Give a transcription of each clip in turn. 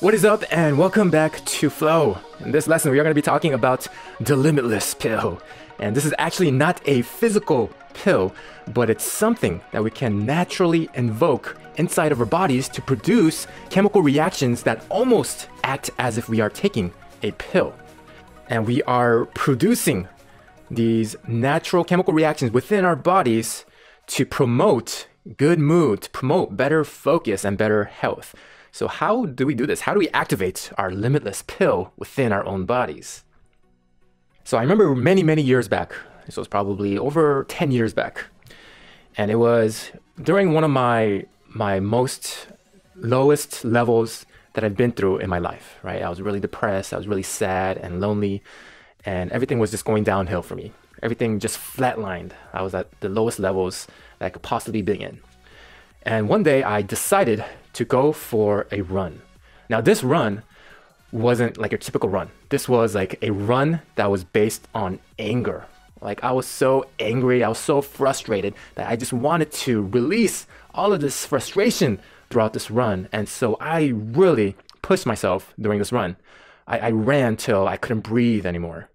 What is up, and welcome back to Flow. In this lesson, we are going to be talking about the Limitless pill. And this is actually not a physical pill, but it's something that we can naturally invoke inside of our bodies to produce chemical reactions that almost act as if we are taking a pill. And we are producing these natural chemical reactions within our bodies to promote good mood, to promote better focus and better health. So how do we do this? How do we activate our limitless pill within our own bodies? So I remember many years back, this was probably over 10 years back, and it was during one of my most lowest levels that I've been through in my life, right? I was really depressed, I was really sad and lonely, and everything was just going downhill for me. Everything just flatlined. I was at the lowest levels that I could possibly be in. And one day I decided to go for a run. Now this run wasn't like a typical run. This was like a run that was based on anger. Like I was so angry, I was so frustrated that I just wanted to release all of this frustration throughout this run. And so I really pushed myself during this run. I ran till I couldn't breathe anymore.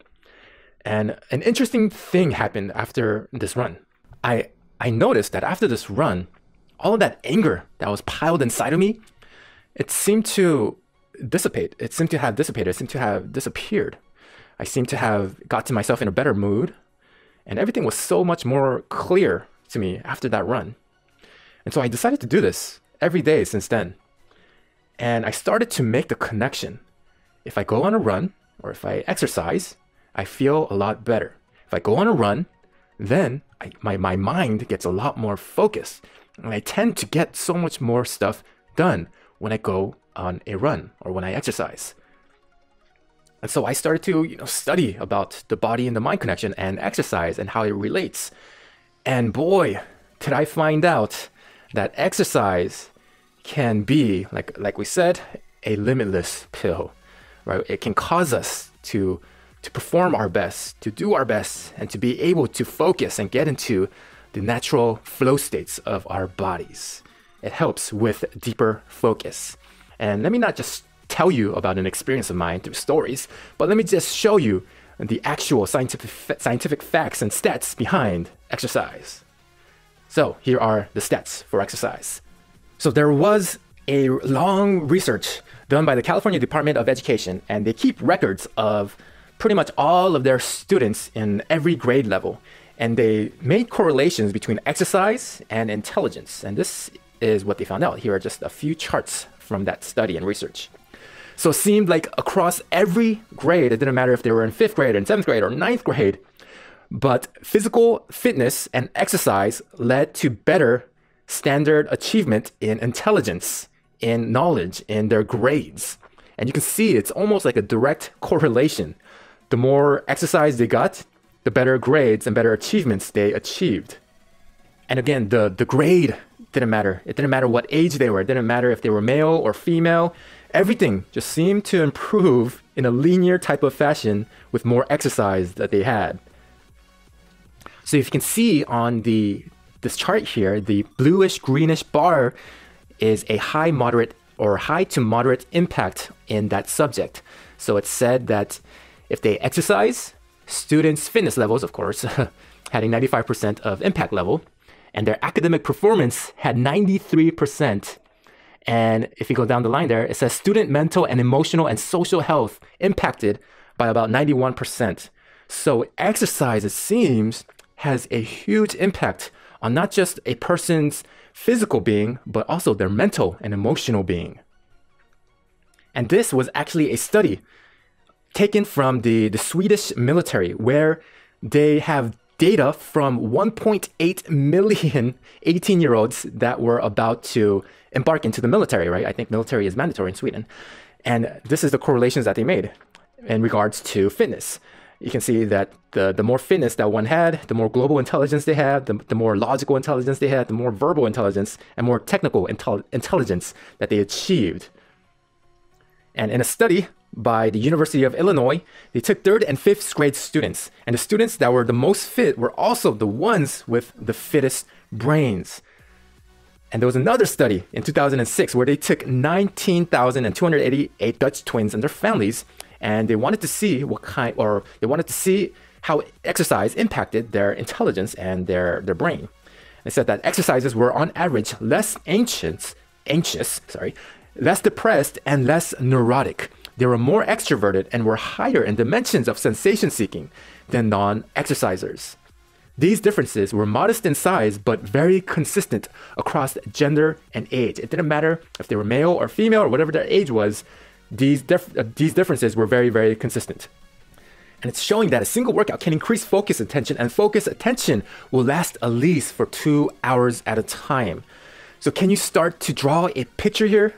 And an interesting thing happened after this run. I noticed that after this run, all of that anger that was piled inside of me, it seemed to dissipate. It seemed to have dissipated. It seemed to have disappeared. I seemed to have got to myself in a better mood, and everything was so much more clear to me after that run. And so I decided to do this every day since then. And I started to make the connection. If I go on a run or if I exercise, I feel a lot better. If I go on a run, then my mind gets a lot more focused. And I tend to get so much more stuff done when I go on a run or when I exercise. And so I started to, study about the body and the mind connection and exercise and how it relates. And boy, did I find out that exercise can be, like we said, a limitless pill, right? It can cause us to perform our best, to do our best, and to be able to focus and get into the natural flow states of our bodies. It helps with deeper focus. And let me not just tell you about an experience of mine through stories, but let me just show you the actual scientific facts and stats behind exercise. So here are the stats for exercise. So there was a long research done by the California Department of Education, and they keep records of pretty much all of their students in every grade level. And they made correlations between exercise and intelligence. And this is what they found out. Here are just a few charts from that study and research. So it seemed like across every grade, it didn't matter if they were in 5th grade, or in 7th grade, or 9th grade, but physical fitness and exercise led to better standard achievement in intelligence, in knowledge, in their grades. And you can see it's almost like a direct correlation. The more exercise they got, the better grades and better achievements they achieved. And again, the grade didn't matter. It didn't matter what age they were. It didn't matter if they were male or female. Everything just seemed to improve in a linear type of fashion with more exercise that they had. So if you can see on this chart here, the bluish greenish bar is a high to moderate impact in that subject. So it said that if they exercise, students' fitness levels, of course, had a 95% of impact level, and their academic performance had 93%. And if you go down the line there, it says student mental and emotional and social health impacted by about 91%. So exercise, it seems, has a huge impact on not just a person's physical being, but also their mental and emotional being. And this was actually a study taken from the Swedish military, where they have data from 1.8 million 18-year-olds that were about to embark into the military, right? I think military is mandatory in Sweden. And this is the correlations that they made in regards to fitness. You can see that the more fitness that one had, the more global intelligence they had, the more logical intelligence they had, the more verbal intelligence, and more technical intelligence that they achieved. And in a study by the University of Illinois, they took 3rd and 5th grade students, and the students that were the most fit were also the ones with the fittest brains. And there was another study in 2006 where they took 19,288 Dutch twins and their families, and they wanted to see how exercise impacted their intelligence and their brain. They said that exercises were on average less anxious, less depressed, and less neurotic. They were more extroverted and were higher in dimensions of sensation seeking than non-exercisers. These differences were modest in size, but very consistent across gender and age. It didn't matter if they were male or female or whatever their age was. These differences were very, very consistent. And it's showing that a single workout can increase focus attention, and focus attention will last at least for 2 hours at a time. So can you start to draw a picture here?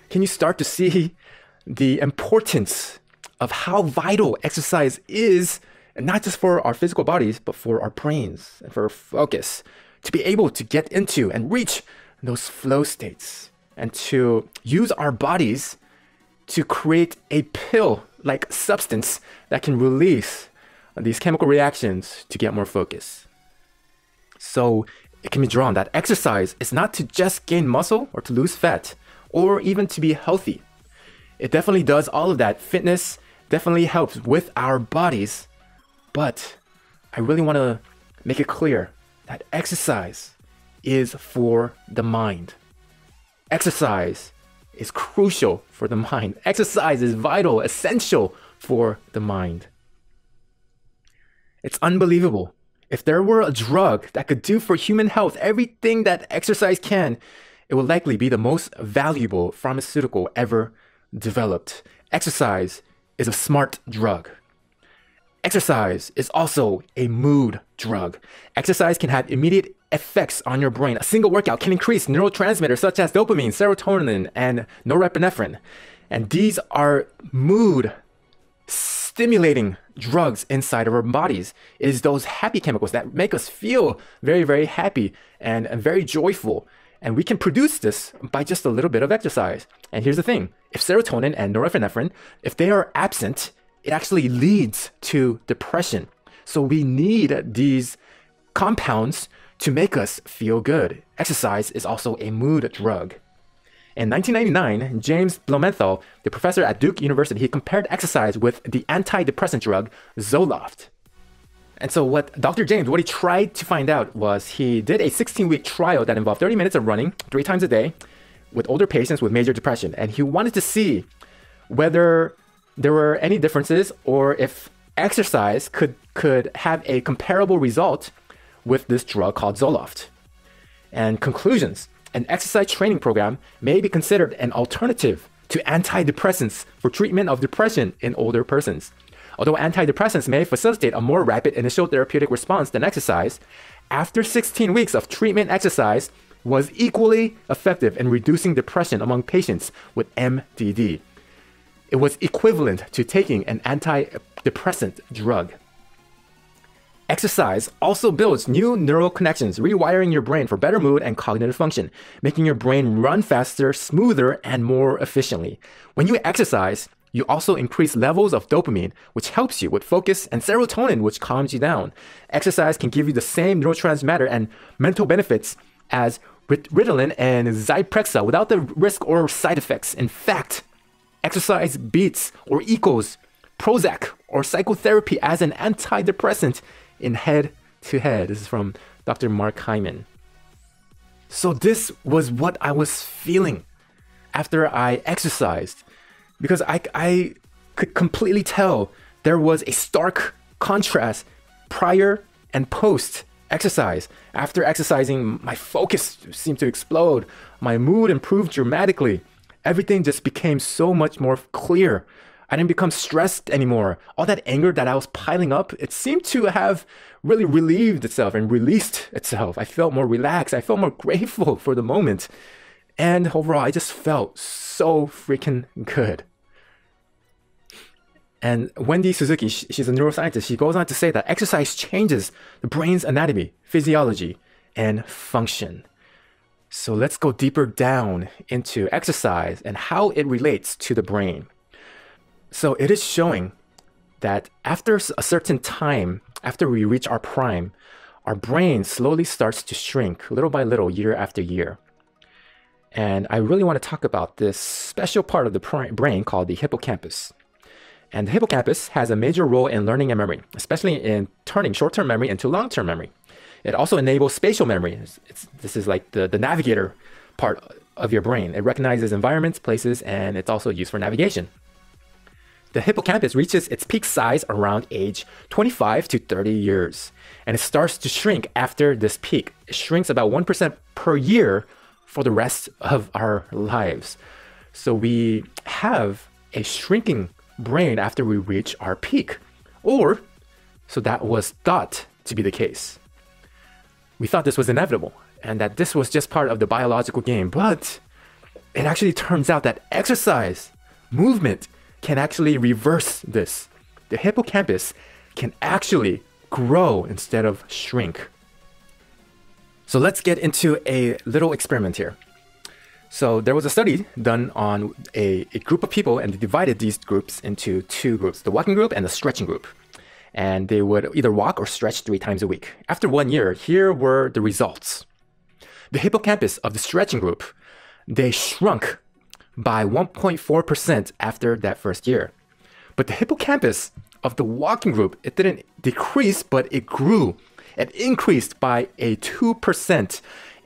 Can you start to see the importance of how vital exercise is, and not just for our physical bodies, but for our brains and for focus, to be able to get into and reach those flow states and to use our bodies to create a pill-like substance that can release these chemical reactions to get more focus. So it can be drawn that exercise is not to just gain muscle or to lose fat or even to be healthy. It definitely does all of that. Fitness definitely helps with our bodies. But I really want to make it clear that exercise is for the mind. Exercise is crucial for the mind. Exercise is vital, essential for the mind. It's unbelievable. If there were a drug that could do for human health everything that exercise can, it would likely be the most valuable pharmaceutical ever developed. Exercise is a smart drug. Exercise is also a mood drug. Exercise can have immediate effects on your brain. A single workout can increase neurotransmitters such as dopamine, serotonin, and norepinephrine. And these are mood stimulating drugs inside of our bodies. It is those happy chemicals that make us feel very, very happy and very joyful. And we can produce this by just a little bit of exercise. And here's the thing. If serotonin and norepinephrine, if they are absent, it actually leads to depression. So we need these compounds to make us feel good. Exercise is also a mood drug. In 1999, James Blumenthal, the professor at Duke University, he compared exercise with the antidepressant drug Zoloft. And so what Dr. James, what he tried to find out was he did a 16-week trial that involved 30 minutes of running 3 times a day with older patients with major depression. And he wanted to see whether there were any differences or if exercise could have a comparable result with this drug called Zoloft. And conclusions: an exercise training program may be considered an alternative to antidepressants for treatment of depression in older persons. Although antidepressants may facilitate a more rapid initial therapeutic response than exercise, after 16 weeks of treatment, exercise was equally effective in reducing depression among patients with MDD. It was equivalent to taking an antidepressant drug. Exercise also builds new neural connections, rewiring your brain for better mood and cognitive function, making your brain run faster, smoother, and more efficiently. When you exercise, you also increase levels of dopamine, which helps you with focus, and serotonin, which calms you down. Exercise can give you the same neurotransmitter and mental benefits as Ritalin and Zyprexa without the risk or side effects. In fact, exercise beats or equals Prozac or psychotherapy as an antidepressant in head-to-head. This is from Dr. Mark Hyman. So this was what I was feeling after I exercised, because I could completely tell there was a stark contrast prior and post exercise. After exercising, my focus seemed to explode. My mood improved dramatically. Everything just became so much more clear. I didn't become stressed anymore. All that anger that I was piling up, it seemed to have really relieved itself and released itself. I felt more relaxed. I felt more grateful for the moment. And overall, I just felt so freaking good. And Wendy Suzuki, she's a neuroscientist. She goes on to say that exercise changes the brain's anatomy, physiology, and function. So let's go deeper down into exercise and how it relates to the brain. So it is showing that after a certain time, after we reach our prime, our brain slowly starts to shrink little by little, year after year. And I really want to talk about this special part of the brain called the hippocampus. And the hippocampus has a major role in learning and memory, especially in turning short-term memory into long-term memory. It also enables spatial memory. This is like the navigator part of your brain. It recognizes environments, places, and it's also used for navigation. The hippocampus reaches its peak size around age 25 to 30 years, and it starts to shrink after this peak. It shrinks about 1% per year for the rest of our lives. So we have a shrinking brain after we reach our peak, or so that was thought to be the case. We thought this was inevitable and that this was just part of the biological game, but it actually turns out that exercise, movement, can actually reverse this. The hippocampus can actually grow instead of shrink. So let's get into a little experiment here. So there was a study done on a group of people, and they divided these groups into two groups, the walking group and the stretching group. And they would either walk or stretch 3 times a week. After 1 year, here were the results. The hippocampus of the stretching group, they shrunk by 1.4% after that first year. But the hippocampus of the walking group, it didn't decrease, but it grew. It increased by a 2%,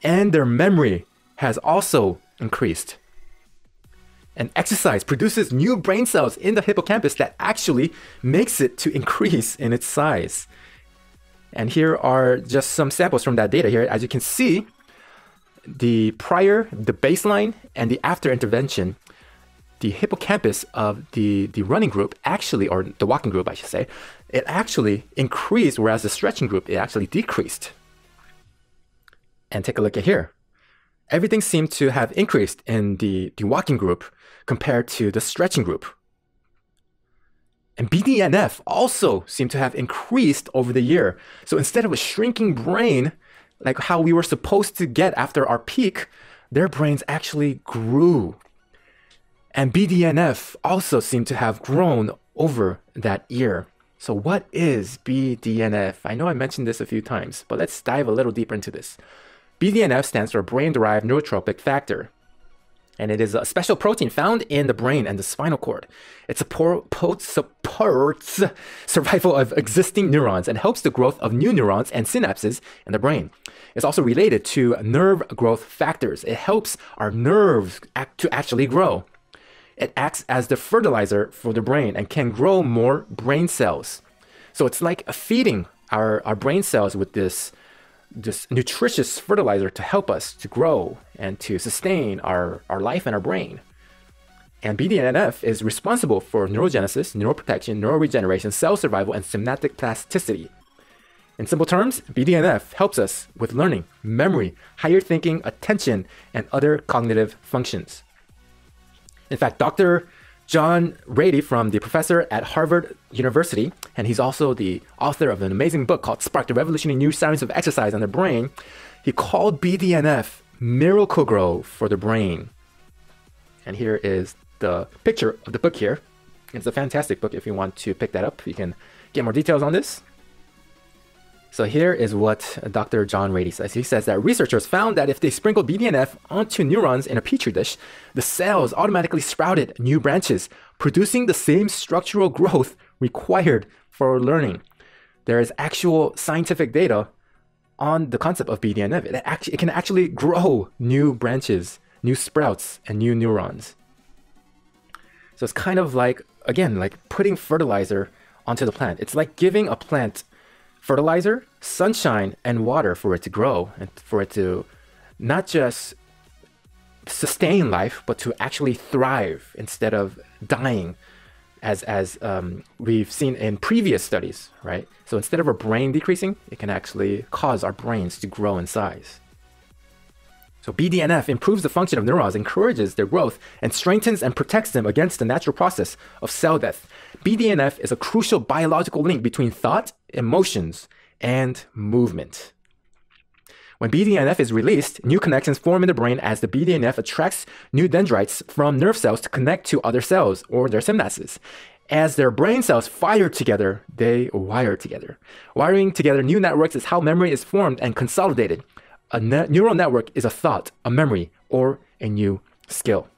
and their memory has also increased. And exercise produces new brain cells in the hippocampus that actually makes it to increase in its size. And here are just some samples from that data here. As you can see, the baseline, and the after intervention, the hippocampus of the running group actually, or the walking group, I should say, it actually increased, whereas the stretching group, it actually decreased. And take a look at here. Everything seemed to have increased in the walking group compared to the stretching group. And BDNF also seemed to have increased over the year. So instead of a shrinking brain, like how we were supposed to get after our peak, their brains actually grew. And BDNF also seemed to have grown over that year. So what is BDNF? I know I mentioned this a few times, but let's dive a little deeper into this. BDNF stands for brain-derived neurotrophic factor. And it is a special protein found in the brain and the spinal cord. It supports survival of existing neurons and helps the growth of new neurons and synapses in the brain. It's also related to nerve growth factors. It helps our nerves to actually grow. It acts as the fertilizer for the brain and can grow more brain cells. So it's like feeding our brain cells with this nutritious fertilizer to help us to grow and to sustain our life and our brain. And BDNF is responsible for neurogenesis, neuroprotection, neuroregeneration, cell survival, and synaptic plasticity. In simple terms, BDNF helps us with learning, memory, higher thinking, attention, and other cognitive functions. In fact, Dr. John Ratey, the professor at Harvard University, and he's also the author of an amazing book called Spark, the Revolutionary New Science of Exercise and the Brain, he called BDNF miracle grow for the brain. And here is the picture of the book here. It's a fantastic book. If you want to pick that up, you can get more details on this. So here is what Dr. John Ratey says. He says that researchers found that if they sprinkled BDNF onto neurons in a petri dish, the cells automatically sprouted new branches, producing the same structural growth required for learning. There is actual scientific data on the concept of BDNF. It can actually grow new branches, new sprouts, and new neurons. So it's kind of like, again, like putting fertilizer onto the plant. It's like giving a plant fertilizer, sunshine, and water for it to grow and for it to not just sustain life, but to actually thrive instead of dying, as we've seen in previous studies, right? So instead of our brain decreasing, it can actually cause our brains to grow in size. So BDNF improves the function of neurons, encourages their growth, and strengthens and protects them against the natural process of cell death. BDNF is a crucial biological link between thought, emotions, and movement. When BDNF is released, new connections form in the brain as the BDNF attracts new dendrites from nerve cells to connect to other cells or their synapses. As their brain cells fire together, they wire together. Wiring together new networks is how memory is formed and consolidated. A neural network is a thought, a memory, or a new skill.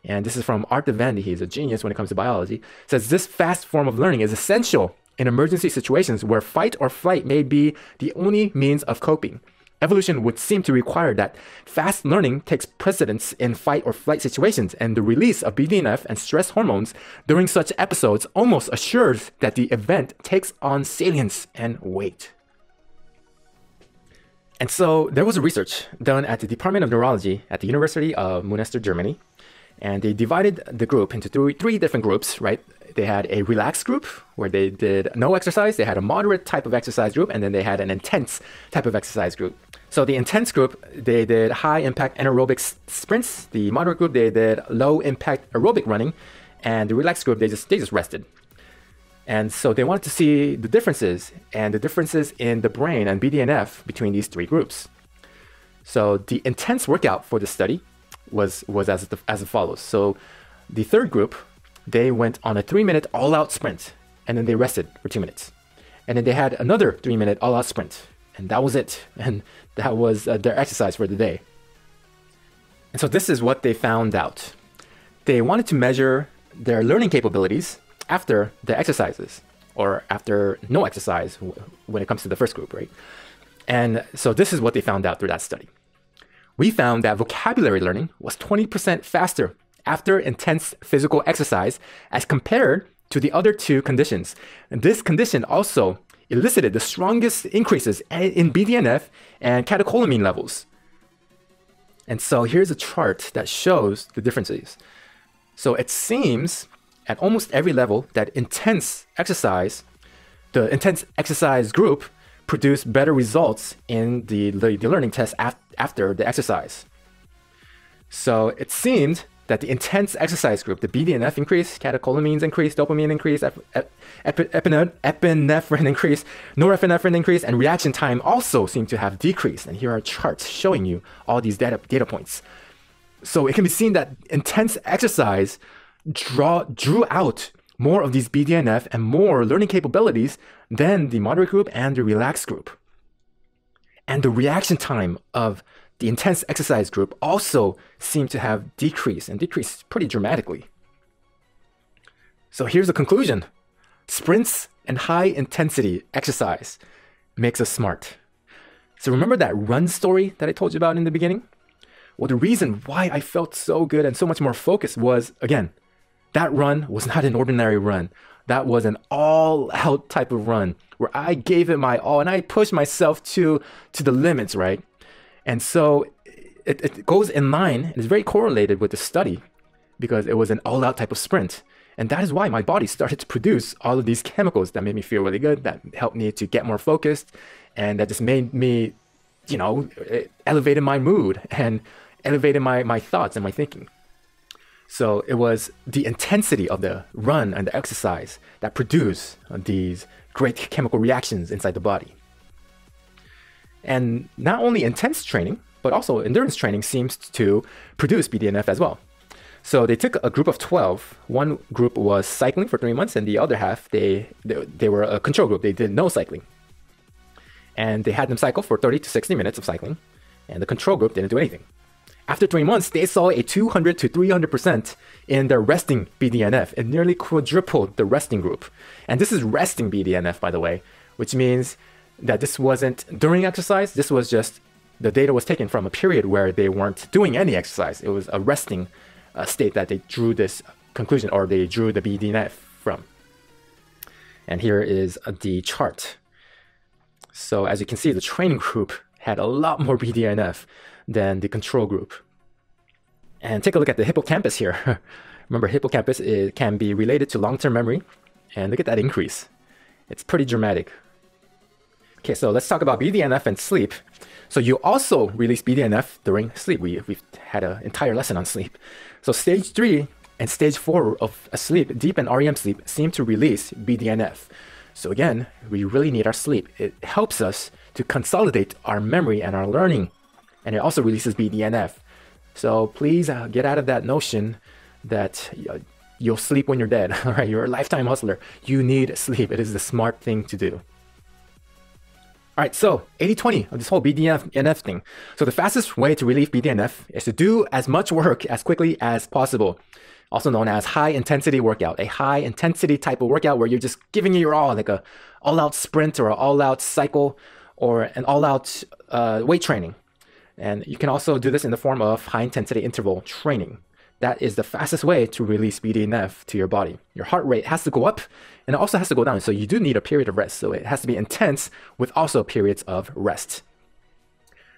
And this is from Art Devendi. He's a genius when it comes to biology. It says this fast form of learning is essential in emergency situations where fight or flight may be the only means of coping. Evolution would seem to require that fast learning takes precedence in fight or flight situations, and the release of BDNF and stress hormones during such episodes almost assures that the event takes on salience and weight. And so there was a research done at the Department of Neurology at the University of Münster, Germany, and they divided the group into three different groups, right? They had a relaxed group where they did no exercise, they had a moderate type of exercise group, and then they had an intense type of exercise group. So the intense group, they did high impact anaerobic sprints. The moderate group, they did low impact aerobic running, and the relaxed group, they just rested. And so they wanted to see the differences in the brain and BDNF between these three groups. So the intense workout for the study was as follows. So the third group, they went on a 3-minute all-out sprint, and then they rested for 2 minutes. And then they had another 3-minute all-out sprint, and that was it. And that was their exercise for the day. And so this is what they found out. They wanted to measure their learning capabilities after the exercises, or after no exercise when it comes to the first group, right? And so this is what they found out through that study. We found that vocabulary learning was 20% faster after intense physical exercise as compared to the other two conditions. And this condition also elicited the strongest increases in BDNF and catecholamine levels. And so here's a chart that shows the differences. So it seems at almost every level that the intense exercise group produced better results in the learning test after the exercise. So it seemed that the intense exercise group, the BDNF increased, catecholamines increased, dopamine increased, epinephrine increased, norepinephrine increased, and reaction time also seemed to have decreased. And here are charts showing you all these data points. So it can be seen that intense exercise drew out more of these BDNF and more learning capabilities than the moderate group and the relaxed group. And the reaction time of the intense exercise group also seemed to have decreased pretty dramatically. So here's the conclusion. Sprints and high intensity exercise makes us smart. So remember that run story that I told you about in the beginning? Well, the reason why I felt so good and so much more focused was, again, that run was not an ordinary run. That was an all-out type of run where I gave it my all and I pushed myself to the limits, right? And so it goes in line and is very correlated with the study because it was an all-out type of sprint. And that is why my body started to produce all of these chemicals that made me feel really good, that helped me to get more focused, and that just made me, it elevated my mood and elevated my thoughts and my thinking. So it was the intensity of the run and the exercise that produced these great chemical reactions inside the body. And not only intense training, but also endurance training seems to produce BDNF as well. So they took a group of 12. One group was cycling for 3 months, and the other half, they were a control group. They did no cycling. And they had them cycle for 30 to 60 minutes of cycling, and the control group didn't do anything. After 3 months, they saw a 200 to 300% in their resting BDNF. It nearly quadrupled the resting group. And this is resting BDNF, by the way, which means that this wasn't during exercise. This was just, the data was taken from a period where they weren't doing any exercise. It was a resting state that they drew this conclusion, or they drew the BDNF from. And here is the chart. So as you can see, the training group had a lot more BDNF than the control group. And take a look at the hippocampus here. Remember, hippocampus can be related to long-term memory. And look at that increase. It's pretty dramatic. Okay, so let's talk about BDNF and sleep. So you also release BDNF during sleep. We've had an entire lesson on sleep. So stage 3 and stage 4 of sleep, deep and REM sleep, seem to release BDNF. So again, we really need our sleep. It helps us to consolidate our memory and our learning. And it also releases BDNF. So please get out of that notion that you'll sleep when you're dead. All right, you're a lifetime hustler. You need sleep. It is the smart thing to do. All All right, so 80-20 of this whole BDNF thing. So the fastest way to relieve BDNF is to do as much work as quickly as possible, also known as high intensity workout, a high intensity type of workout where you're just giving it your all, like a all-out sprint or an all-out cycle or an all-out weight training. And you can also do this in the form of high intensity interval training. That is the fastest way to release BDNF to your body. Your heart rate has to go up and it also has to go down. So you do need a period of rest. So it has to be intense with also periods of rest.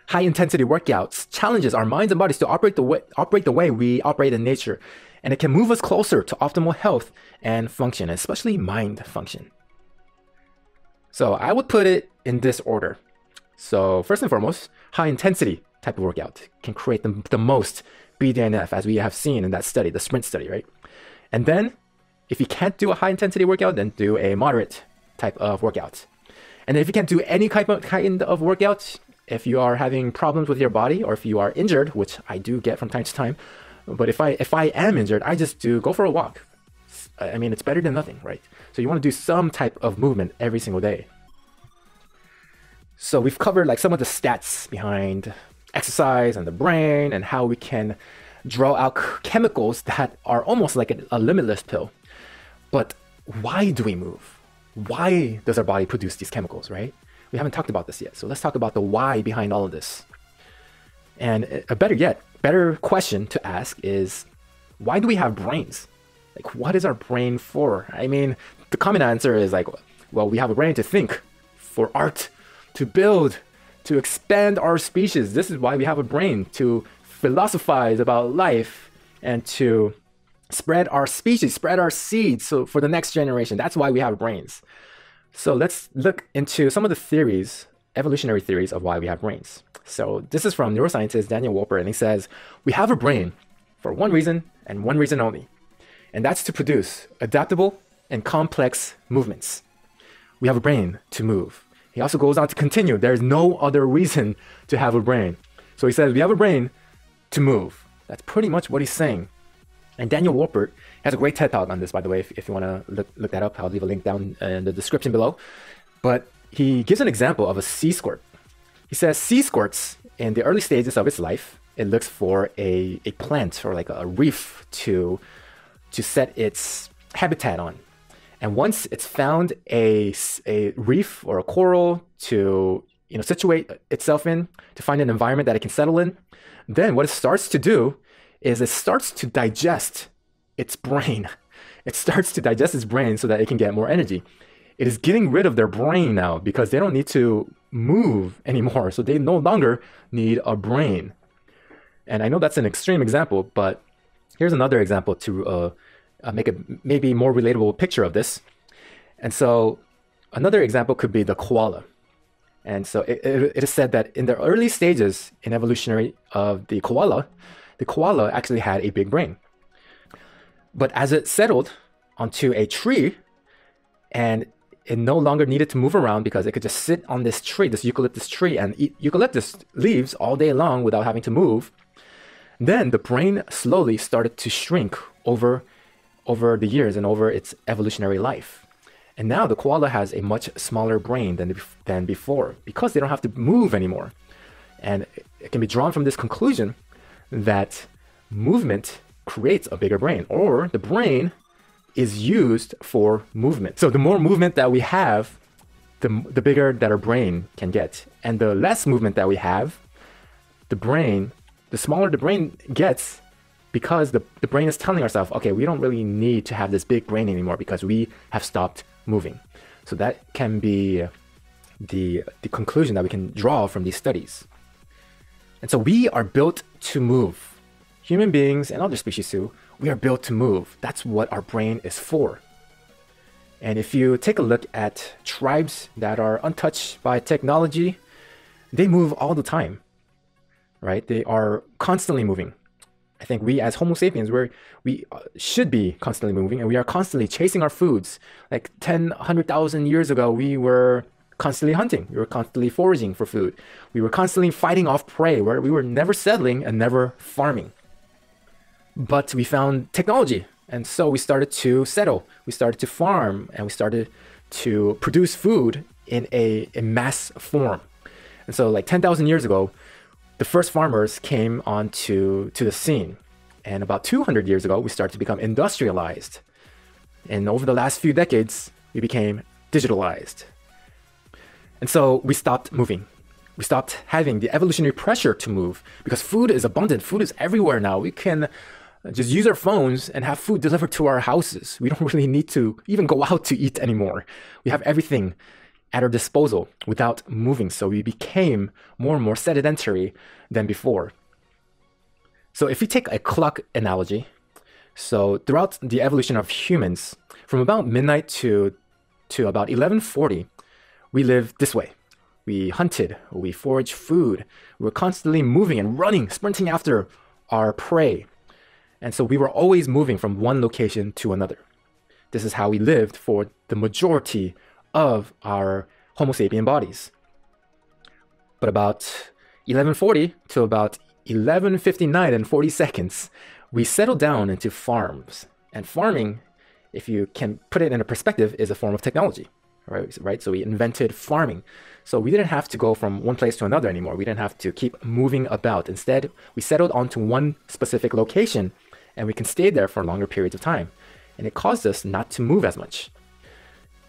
High intensity workouts challenges our minds and bodies to operate the way we operate in nature. And it can move us closer to optimal health and function, especially mind function. So I would put it in this order. So first and foremost, high intensity type of workout can create the most BDNF, as we have seen in that study, the sprint study, right? And then if you can't do a high intensity workout, then do a moderate type of workout. And then if you can't do any kind of workout, if you are having problems with your body or if you are injured, which I do get from time to time, but if I am injured, I just go for a walk. I mean, it's better than nothing, right? So you want to do some type of movement every single day. So we've covered like some of the stats behind exercise and the brain and how we can draw out chemicals that are almost like a limitless pill. But why do we move? Why does our body produce these chemicals, right? We haven't talked about this yet. So let's talk about the why behind all of this. And a better question to ask is, why do we have brains? Like, what is our brain for? I mean, the common answer is like, well, we have a brain to think, for art, to build, to expand our species. This is why we have a brain, to philosophize about life and to spread our species, spread our seeds so for the next generation. That's why we have brains. So let's look into some of the theories, evolutionary theories of why we have brains. So this is from neuroscientist Daniel Wolper, and he says, we have a brain for one reason and one reason only, and that's to produce adaptable and complex movements. We have a brain to move. He also goes on to continue, there's no other reason to have a brain. So he says, we have a brain to move. That's pretty much what he's saying. And Daniel Wolpert has a great TED Talk on this, by the way, if you want to look that up. I'll leave a link down in the description below. But he gives an example of a sea squirt. He says sea squirts, in the early stages of its life, it looks for a plant or like a reef to set its habitat on. And once it's found a reef or a coral to situate itself in, to find an environment that it can settle in, then what it starts to do is it starts to digest its brain. It starts to digest its brain so that it can get more energy. It is getting rid of their brain now because they don't need to move anymore. So they no longer need a brain. And I know that's an extreme example, but here's another example to make a maybe more relatable picture of this. And so another example could be the koala. And so it is said that in the early stages in evolutionary of the koala actually had a big brain. But as it settled onto a tree and it no longer needed to move around because it could just sit on this tree, this eucalyptus tree, and eat eucalyptus leaves all day long without having to move, then the brain slowly started to shrink over the years and over its evolutionary life. And now the koala has a much smaller brain than before because they don't have to move anymore. And it can be drawn from this conclusion that movement creates a bigger brain, or the brain is used for movement. So the more movement that we have, the bigger that our brain can get. And the less movement that we have, the smaller the brain gets, because the brain is telling ourselves, okay, we don't really need to have this big brain anymore because we have stopped moving. So that can be the conclusion that we can draw from these studies. And so we are built to move. Human beings and other species too, we are built to move. That's what our brain is for. And if you take a look at tribes that are untouched by technology, they move all the time, right? They are constantly moving. I think we as Homo sapiens, we should be constantly moving, and we are constantly chasing our foods. Like 100,000 years ago, we were constantly hunting. We were constantly foraging for food. We were constantly fighting off prey, where we were never settling and never farming. But we found technology, and so we started to settle. We started to farm, and we started to produce food in a mass form. And so like 10,000 years ago, the first farmers came onto the scene. And about 200 years ago, we started to become industrialized. And over the last few decades, we became digitalized. And so we stopped moving. We stopped having the evolutionary pressure to move because food is abundant. Food is everywhere now. We can just use our phones and have food delivered to our houses. We don't really need to even go out to eat anymore. We have everything at our disposal without moving. So we became more and more sedentary than before. So if we take a clock analogy, so throughout the evolution of humans, from about midnight to about 1140, we lived this way. We hunted, we foraged food, we were constantly moving and running, sprinting after our prey. And so we were always moving from one location to another. This is how we lived for the majority of our Homo sapien bodies. But about 1140 to about 11:59 and 40 seconds, we settled down into farms. And farming, if you can put it in a perspective, is a form of technology, right? So we invented farming. So we didn't have to go from one place to another anymore. We didn't have to keep moving about. Instead, we settled onto one specific location and we can stay there for longer periods of time. And it caused us not to move as much.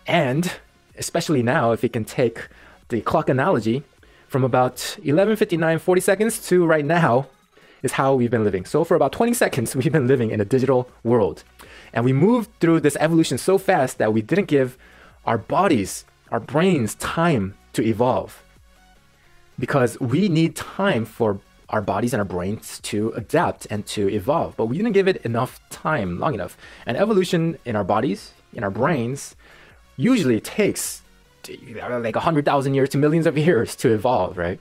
And especially now, if we can take the clock analogy, from about 11:59, 40 seconds to right now is how we've been living. So for about 20 seconds, we've been living in a digital world. And we moved through this evolution so fast that we didn't give our bodies, our brains, time to evolve. Because we need time for our bodies and our brains to adapt and to evolve. But we didn't give it enough time, long enough. And evolution in our bodies, in our brains, usually takes like 100,000 years to millions of years to evolve, right?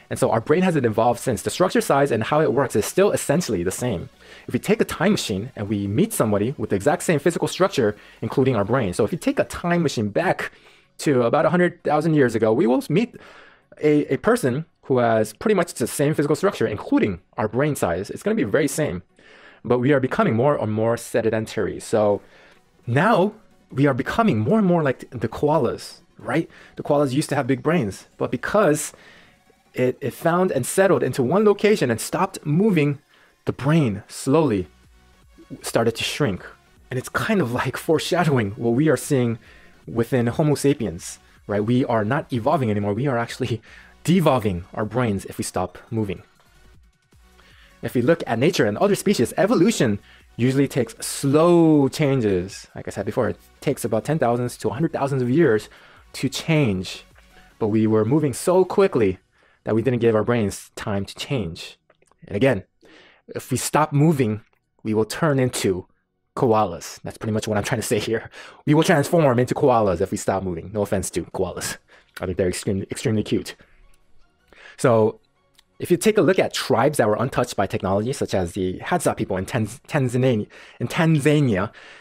And so our brain hasn't evolved since. The structure, size, and how it works is still essentially the same. If we take a time machine and we meet somebody with the exact same physical structure, including our brain. So if you take a time machine back to about 100,000 years ago, we will meet a person who has pretty much the same physical structure, including our brain size. It's going to be very same, but we are becoming more and more sedentary. So now we are becoming more and more like the koalas, right? The koalas used to have big brains, but because it found and settled into one location and stopped moving, the brain slowly started to shrink. And it's kind of like foreshadowing what we are seeing within Homo sapiens, right? We are not evolving anymore. We are actually devolving our brains if we stop moving. If we look at nature and other species, evolution usually takes slow changes. Like I said before, it takes about 10,000 to 100,000 of years to change. But we were moving so quickly that we didn't give our brains time to change. And again, if we stop moving, we will turn into koalas. That's pretty much what I'm trying to say here. We will transform into koalas if we stop moving. No offense to koalas. I think they're extremely cute. So if you take a look at tribes that were untouched by technology, such as the Hadza people in Tanzania,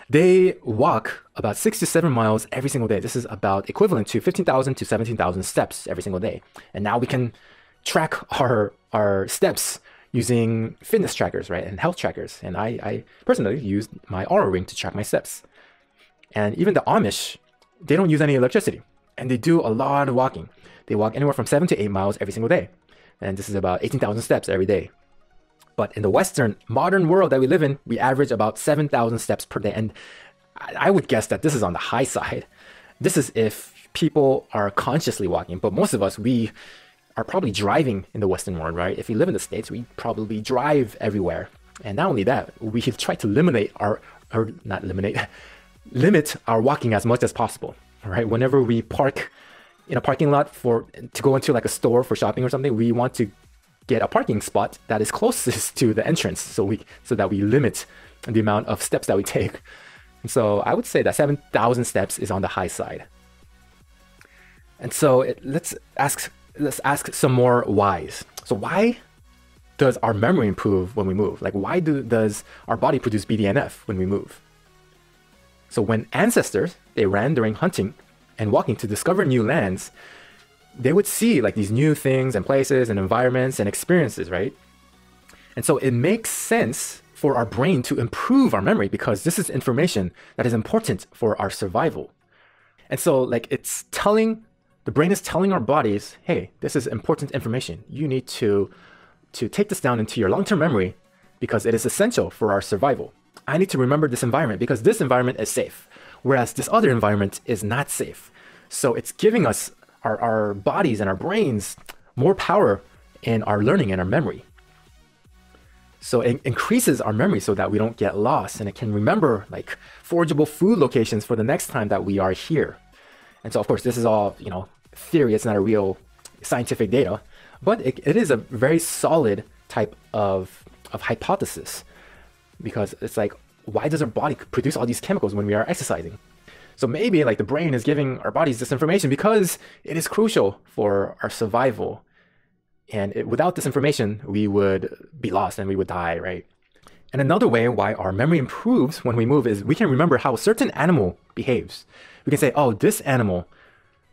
they walk about 6 to 7 miles every single day. This is about equivalent to 15,000 to 17,000 steps every single day. And now we can track our steps using fitness trackers, right? And health trackers. And I personally use my Oura ring to track my steps. And even the Amish, they don't use any electricity. And they do a lot of walking. They walk anywhere from 7 to 8 miles every single day. And this is about 18,000 steps every day. But in the Western modern world that we live in, we average about 7,000 steps per day. And I would guess that this is on the high side. This is if people are consciously walking. But most of us, we are probably driving in the Western world, right? If we live in the States, we probably drive everywhere. And not only that, we try to limit our walking as much as possible, right? Whenever we park in a parking lot to go into like a store for shopping or something, we want to get a parking spot that is closest to the entrance so that we limit the amount of steps that we take. And so I would say that 7,000 steps is on the high side. And so let's ask some more whys. So why does our memory improve when we move? Like why does our body produce BDNF when we move? So when ancestors, they ran during hunting and walking to discover new lands, they would see like these new things and places and environments and experiences, right? And so it makes sense for our brain to improve our memory because this is information that is important for our survival. And so like it's telling the brain is telling our bodies, hey, this is important information. You need to take this down into your long-term memory because it is essential for our survival. I need to remember this environment because this environment is safe, whereas this other environment is not safe. So it's giving us, our bodies and our brains, more power in our learning and our memory. So it increases our memory so that we don't get lost, and it can remember like forageable food locations for the next time that we are here. And so of course, this is all, theory. It's not a real scientific data, but it is a very solid type of hypothesis, because it's like, why does our body produce all these chemicals when we are exercising? So maybe like the brain is giving our bodies this information because it is crucial for our survival. And without this information, we would be lost and we would die, right? And another way why our memory improves when we move is we can remember how a certain animal behaves. We can say, oh, this animal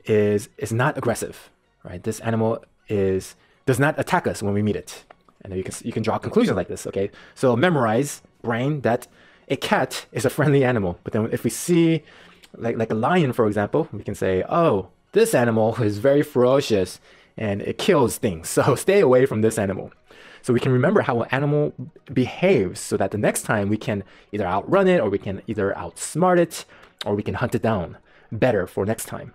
is not aggressive, right? This animal does not attack us when we meet it. And then you can draw conclusions like this, okay? So memorize, brain, that a cat is a friendly animal. But then if we see like a lion, for example, we can say, oh, this animal is very ferocious and it kills things. So stay away from this animal. So we can remember how an animal behaves so that the next time we can either outrun it, or we can either outsmart it, or we can hunt it down better for next time.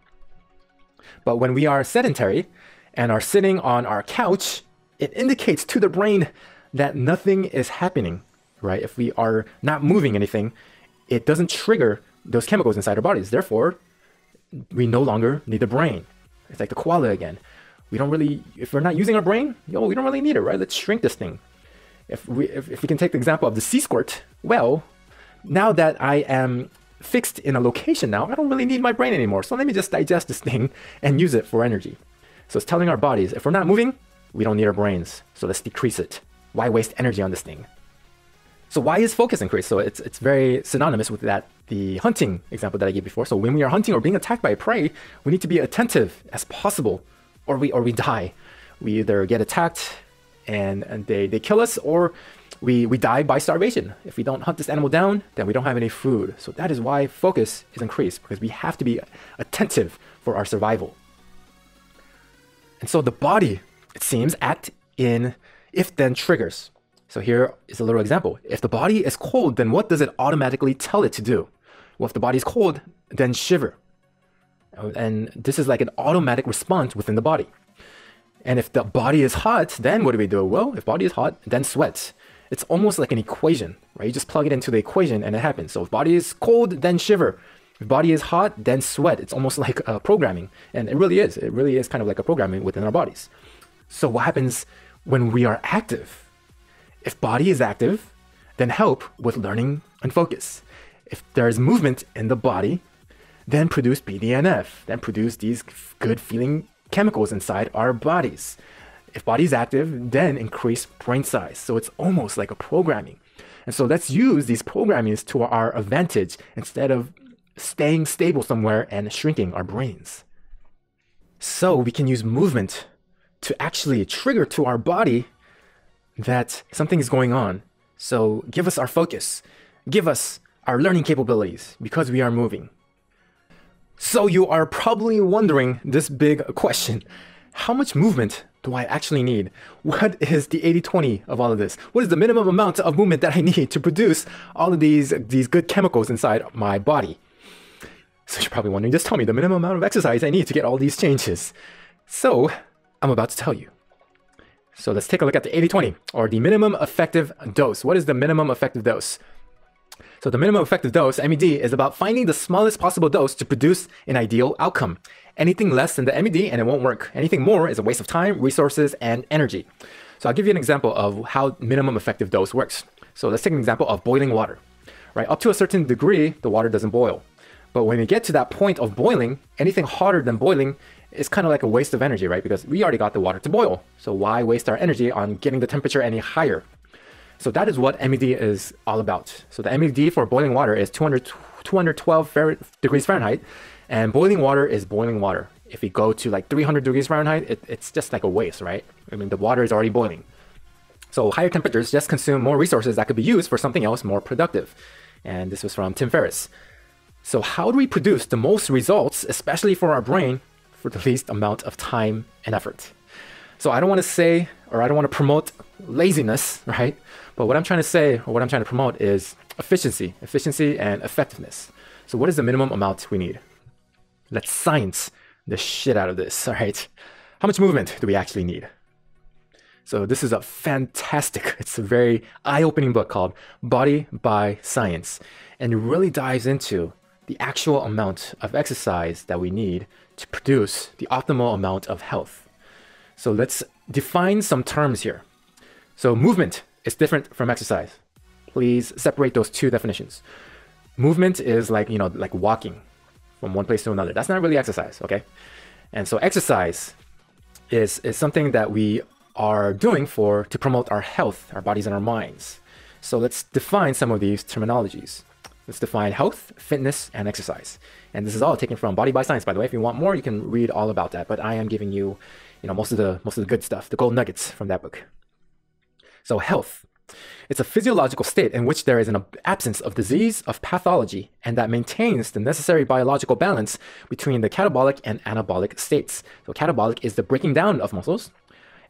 But when we are sedentary and are sitting on our couch, it indicates to the brain that nothing is happening, right? If we are not moving anything, it doesn't trigger those chemicals inside our bodies. Therefore, we no longer need the brain. It's like the koala again. If we're not using our brain, we don't really need it, right? Let's shrink this thing. If we can take the example of the sea squirt, well, now that I am fixed in a location now, I don't really need my brain anymore. So let me just digest this thing and use it for energy. So it's telling our bodies, if we're not moving, we don't need our brains. So let's decrease it. Why waste energy on this thing? So why is focus increased? So it's very synonymous with the hunting example that I gave before. So when we are hunting or being attacked by prey, we need to be attentive as possible, or we die. We either get attacked and they kill us, or we die by starvation. If we don't hunt this animal down, then we don't have any food. So that is why focus is increased, because we have to be attentive for our survival. And so the body, it seems, act in if-then triggers. So here is a little example. If the body is cold, then what does it automatically tell it to do? Well, if the body is cold, then shiver. And this is like an automatic response within the body. And if the body is hot, then what do we do? Well, if body is hot, then sweat. It's almost like an equation, right? You just plug it into the equation and it happens. So if body is cold, then shiver. If body is hot, then sweat. It's almost like programming. And it really is. It really is kind of like a programming within our bodies. So what happens when we are active? If body is active, then help with learning and focus. If there is movement in the body, then produce BDNF, then produce these good feeling chemicals inside our bodies. If body is active, then increase brain size. So it's almost like a programming. And so let's use these programmings to our advantage instead of staying stable somewhere and shrinking our brains. So we can use movement to actually trigger to our body that something is going on. So give us our focus, give us our learning capabilities because we are moving. So you are probably wondering this big question: how much movement do I actually need? What is the 80-20 of all of this? What is the minimum amount of movement that I need to produce all of these good chemicals inside my body? So you're probably wondering, just tell me the minimum amount of exercise I need to get all these changes. So I'm about to tell you. So let's take a look at the 80-20, or the minimum effective dose. What is the minimum effective dose? So the minimum effective dose, MED, is about finding the smallest possible dose to produce an ideal outcome. Anything less than the MED and it won't work. Anything more is a waste of time, resources, and energy. So I'll give you an example of how minimum effective dose works. So let's take an example of boiling water. Right, up to a certain degree, the water doesn't boil. But when you get to that point of boiling, anything hotter than boiling is kind of like a waste of energy, right? Because we already got the water to boil. So why waste our energy on getting the temperature any higher? So that is what MED is all about. So the MED for boiling water is 212 degrees Fahrenheit, and boiling water is boiling water. If we go to like 300 degrees Fahrenheit, it's just like a waste, right? I mean, the water is already boiling. So higher temperatures just consume more resources that could be used for something else more productive. And this was from Tim Ferriss. So how do we produce the most results, especially for our brain, for the least amount of time and effort. So I don't want to say, or I don't want to promote laziness, right? But what I'm trying to say, or what I'm trying to promote is efficiency and effectiveness. So what is the minimum amount we need? Let's science the shit out of this, all right? How much movement do we actually need? So this is a fantastic, it's a very eye-opening book called Body by Science. And it really dives into the actual amount of exercise that we need to produce the optimal amount of health. So let's define some terms here. So movement is different from exercise. Please separate those two definitions. Movement is like, like walking from one place to another. That's not really exercise, okay? And so exercise is something that we are doing to promote our health, our bodies and our minds. So let's define some of these terminologies. Let's define health, fitness, and exercise. And this is all taken from Body by Science, by the way. If you want more, you can read all about that. But I am giving you, most of the good stuff, the gold nuggets from that book. So health. It's a physiological state in which there is an absence of disease, of pathology, and that maintains the necessary biological balance between the catabolic and anabolic states. So catabolic is the breaking down of muscles,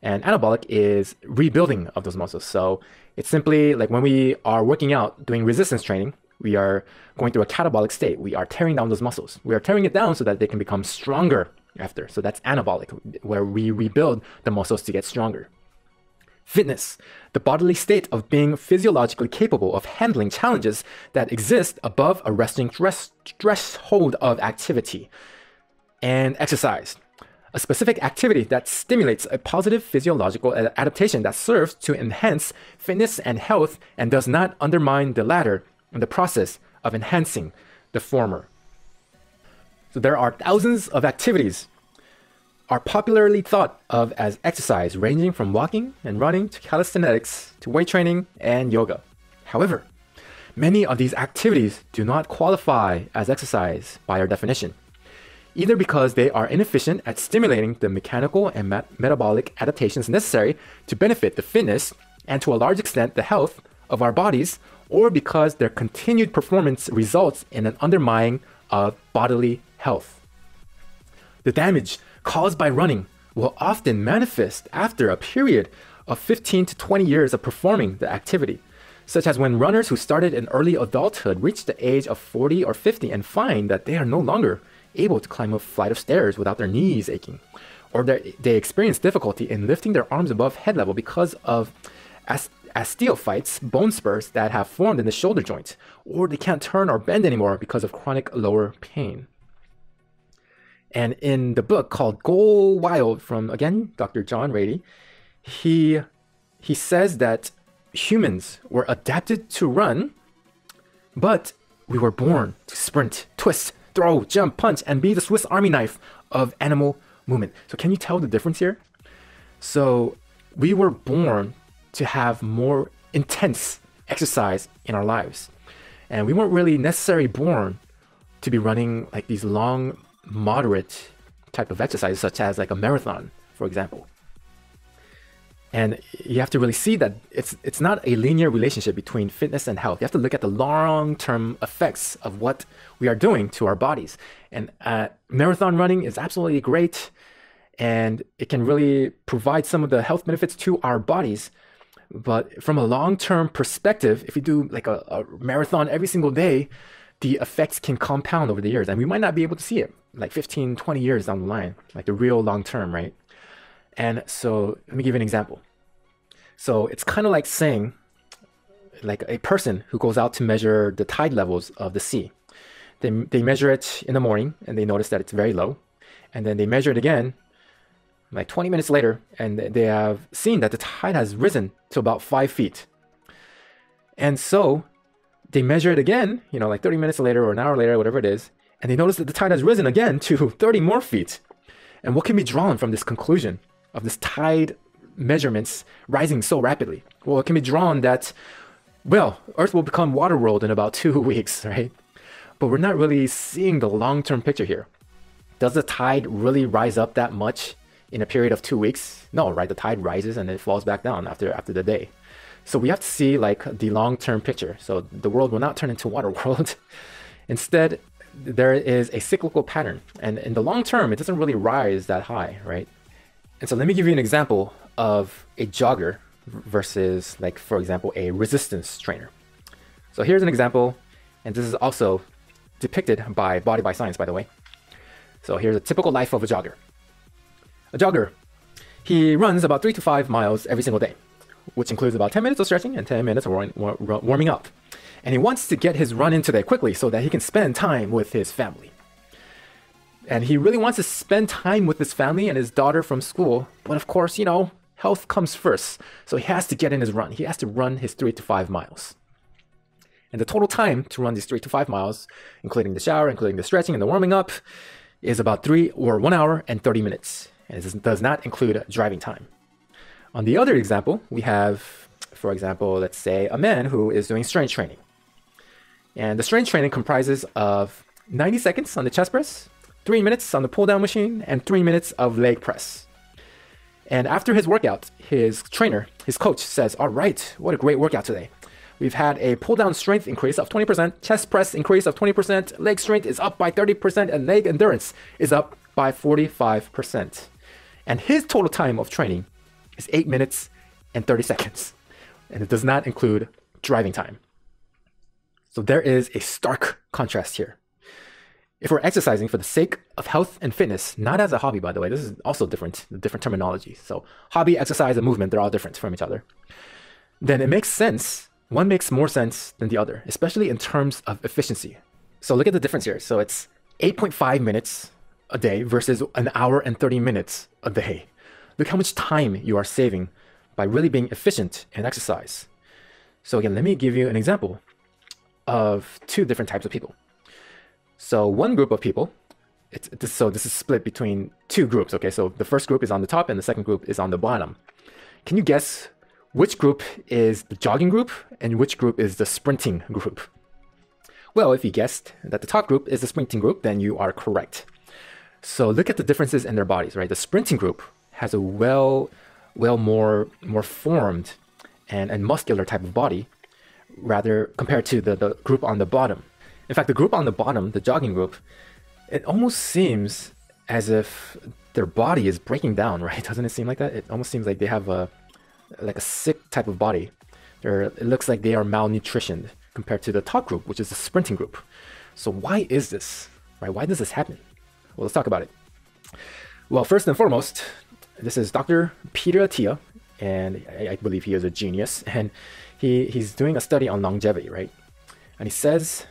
and anabolic is rebuilding of those muscles. So it's simply like when we are working out, doing resistance training, we are going through a catabolic state. We are tearing down those muscles. We are tearing it down so that they can become stronger after. So that's anabolic, where we rebuild the muscles to get stronger. Fitness, the bodily state of being physiologically capable of handling challenges that exist above a resting threshold of activity. And exercise, a specific activity that stimulates a positive physiological adaptation that serves to enhance fitness and health and does not undermine the latter in the process of enhancing the former. So there are thousands of activities are popularly thought of as exercise, ranging from walking and running to calisthenics to weight training and yoga. However, many of these activities do not qualify as exercise by our definition, either because they are inefficient at stimulating the mechanical and metabolic adaptations necessary to benefit the fitness and to a large extent the health of our bodies, or because their continued performance results in an undermining of bodily health. The damage caused by running will often manifest after a period of 15 to 20 years of performing the activity, such as when runners who started in early adulthood reach the age of 40 or 50 and find that they are no longer able to climb a flight of stairs without their knees aching, or they experience difficulty in lifting their arms above head level because of osteophytes, bone spurs that have formed in the shoulder joint, or they can't turn or bend anymore because of chronic lower pain. And in the book called Go Wild from, again, Dr. John Ratey, he says that humans were adapted to run, but we were born to sprint, twist, throw, jump, punch, and be the Swiss Army knife of animal movement. So can you tell the difference here? So we were born to have more intense exercise in our lives. And we weren't really necessarily born to be running like these long, moderate type of exercises, such as like a marathon, for example. And you have to really see that it's not a linear relationship between fitness and health. You have to look at the long-term effects of what we are doing to our bodies. And marathon running is absolutely great, and it can really provide some of the health benefits to our bodies. But from a long-term perspective, if you do like a marathon every single day, the effects can compound over the years, and we might not be able to see it like 15, 20 years down the line, like the real long term, right? And so let me give you an example. So it's kind of like saying, like a person who goes out to measure the tide levels of the sea. They measure it in the morning and they notice that it's very low. And then they measure it again like 20 minutes later, and they have seen that the tide has risen to about 5 feet. And so they measure it again, like 30 minutes later or an hour later, whatever it is, and they notice that the tide has risen again to 30 more feet. And what can be drawn from this conclusion of this tide measurements rising so rapidly? Well, it can be drawn that, well, Earth will become water world in about 2 weeks, right? But we're not really seeing the long-term picture here. Does the tide really rise up that much in a period of 2 weeks? No, right? The tide rises and it falls back down after the day. So we have to see like the long-term picture. So the world will not turn into water world. Instead, there is a cyclical pattern, and in the long term, it doesn't really rise that high, right? And so let me give you an example of a jogger versus, like, for example, a resistance trainer. So here's an example, and this is also depicted by Body by Science, by the way. So here's a typical life of a jogger. A jogger, he runs about 3 to 5 miles every single day, which includes about 10 minutes of stretching and 10 minutes of warming up. And he wants to get his run in today quickly so that he can spend time with his family. And he really wants to spend time with his family and his daughter from school. But of course, you know, health comes first. So he has to get in his run. He has to run his 3 to 5 miles. And the total time to run these 3 to 5 miles, including the shower, including the stretching and the warming up, is about 1 hour and 30 minutes. And it does not include driving time. On the other example, we have, for example, let's say a man who is doing strength training. And the strength training comprises of 90 seconds on the chest press, 3 minutes on the pull down machine, and 3 minutes of leg press. And after his workout, his trainer, his coach says, all right, what a great workout today. We've had a pull down strength increase of 20%, chest press increase of 20%, leg strength is up by 30%, and leg endurance is up by 45%. And his total time of training is 8 minutes and 30 seconds. And it does not include driving time. So there is a stark contrast here. If we're exercising for the sake of health and fitness, not as a hobby, by the way, this is also different terminology. So hobby, exercise, and movement, they're all different from each other. Then it makes sense. One makes more sense than the other, especially in terms of efficiency. So look at the difference here. So it's 8.5 minutes a day versus 1 hour and 30 minutes a day. Look how much time you are saving by really being efficient in exercise. So again, let me give you an example of 2 different types of people. So one group of people, so this is split between 2 groups, okay? So the first group is on the top and the second group is on the bottom. Can you guess which group is the jogging group and which group is the sprinting group? Well, if you guessed that the top group is the sprinting group, then you are correct. So look at the differences in their bodies, right? The sprinting group has a more formed and muscular type of body, rather compared to the group on the bottom. In fact, the group on the bottom, the jogging group, it almost seems as if their body is breaking down, right? Doesn't it seem like that? It almost seems like they have a sick type of body. It looks like they are malnutritioned compared to the top group, which is the sprinting group. So why is this, right? Why does this happen? Well, let's talk about it. Well, first and foremost, this is Dr. Peter Attia, and I believe he is a genius, and he's doing a study on longevity, right? And he says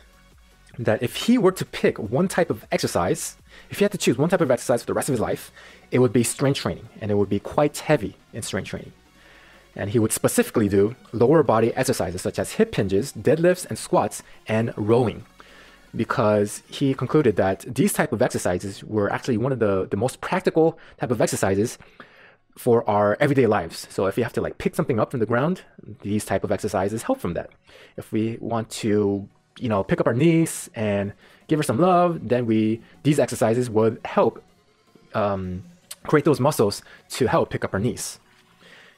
that if he were to pick one type of exercise, if he had to choose one type of exercise for the rest of his life, it would be strength training, and it would be quite heavy in strength training. And he would specifically do lower body exercises such as hip hinges, deadlifts, and squats, and rowing, because he concluded that these type of exercises were actually one of the most practical type of exercises for our everyday lives. So if you have to like pick something up from the ground, these type of exercises help from that. If we want to, you know, pick up our niece and give her some love, then these exercises would help create those muscles to help pick up our niece.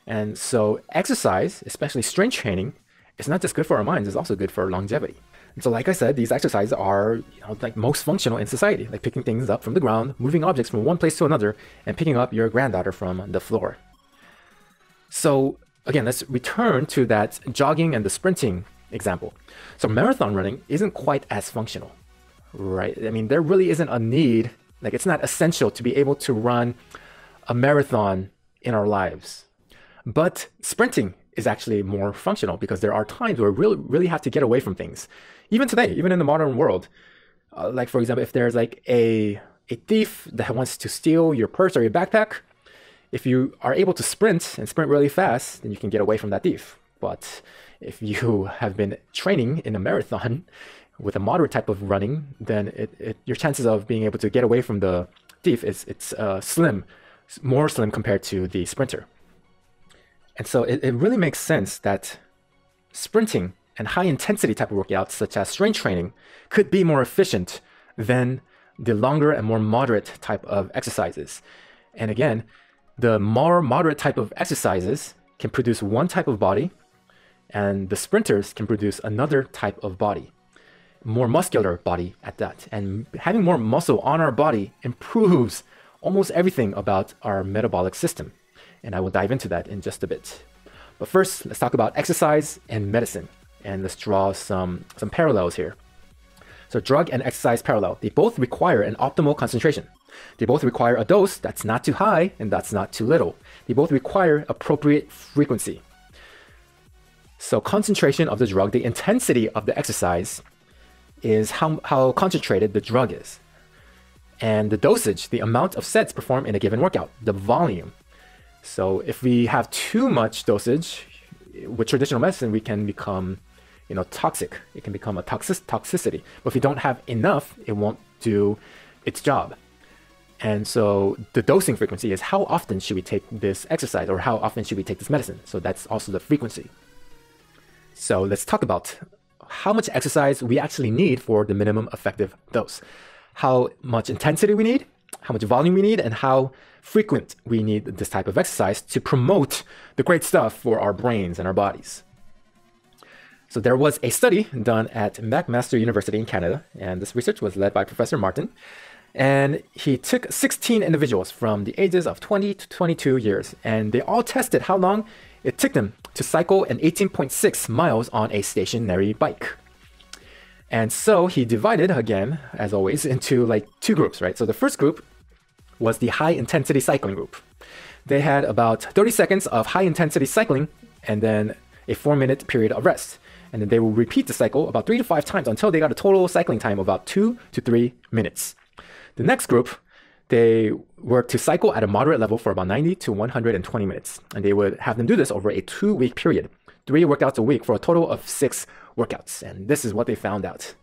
And so exercise, especially strength training, is not just good for our minds, it's also good for longevity. And so like I said, these exercises are, you know, like most functional in society, like picking things up from the ground, moving objects from one place to another, and picking up your granddaughter from the floor. So again, let's return to that jogging and the sprinting example. So marathon running isn't quite as functional, right? I mean, there really isn't a need, like it's not essential to be able to run a marathon in our lives. But sprinting is actually more functional because there are times where we really have to get away from things. Even today, even in the modern world, like for example, if there's like a thief that wants to steal your purse or your backpack, if you are able to sprint and sprint really fast, then you can get away from that thief. But if you have been training in a marathon with a moderate type of running, then your chances of being able to get away from the thief it's slim, more slim compared to the sprinter. And so it really makes sense that sprinting and high intensity type of workouts such as strength training could be more efficient than the longer and more moderate type of exercises. And again, the more moderate type of exercises can produce one type of body, and the sprinters can produce another type of body. more muscular body at that. And having more muscle on our body improves almost everything about our metabolic system. And I will dive into that in just a bit. But first, let's talk about exercise and medicine. And let's draw some parallels here. So drug and exercise parallel. They both require an optimal concentration. They both require a dose that's not too high and that's not too little. They both require appropriate frequency. So concentration of the drug, the intensity of the exercise is how concentrated the drug is. And the dosage, the amount of sets performed in a given workout, the volume. So if we have too much dosage, with traditional medicine, we can become, toxic. It can become a toxicity. But if we don't have enough, it won't do its job. And so the dosing frequency is how often should we take this exercise or how often should we take this medicine. So that's also the frequency. So let's talk about how much exercise we actually need for the minimum effective dose. How much intensity we need, how much volume we need, and how frequent we need this type of exercise to promote the great stuff for our brains and our bodies. So there was a study done at McMaster University in Canada, and this research was led by Professor Martin. And he took 16 individuals from the ages of 20 to 22 years, and they all tested how long it took them to cycle an 18.6 miles on a stationary bike. And so he divided, again, as always, into like two groups, right? So the first group was the high intensity cycling group. They had about 30 seconds of high intensity cycling and then a 4-minute period of rest. And then they will repeat the cycle about 3 to 5 times until they got a total cycling time of about 2 to 3 minutes. The next group, they worked to cycle at a moderate level for about 90 to 120 minutes. And they would have them do this over a 2-week period, 3 workouts a week for a total of 6 workouts. And this is what they found out.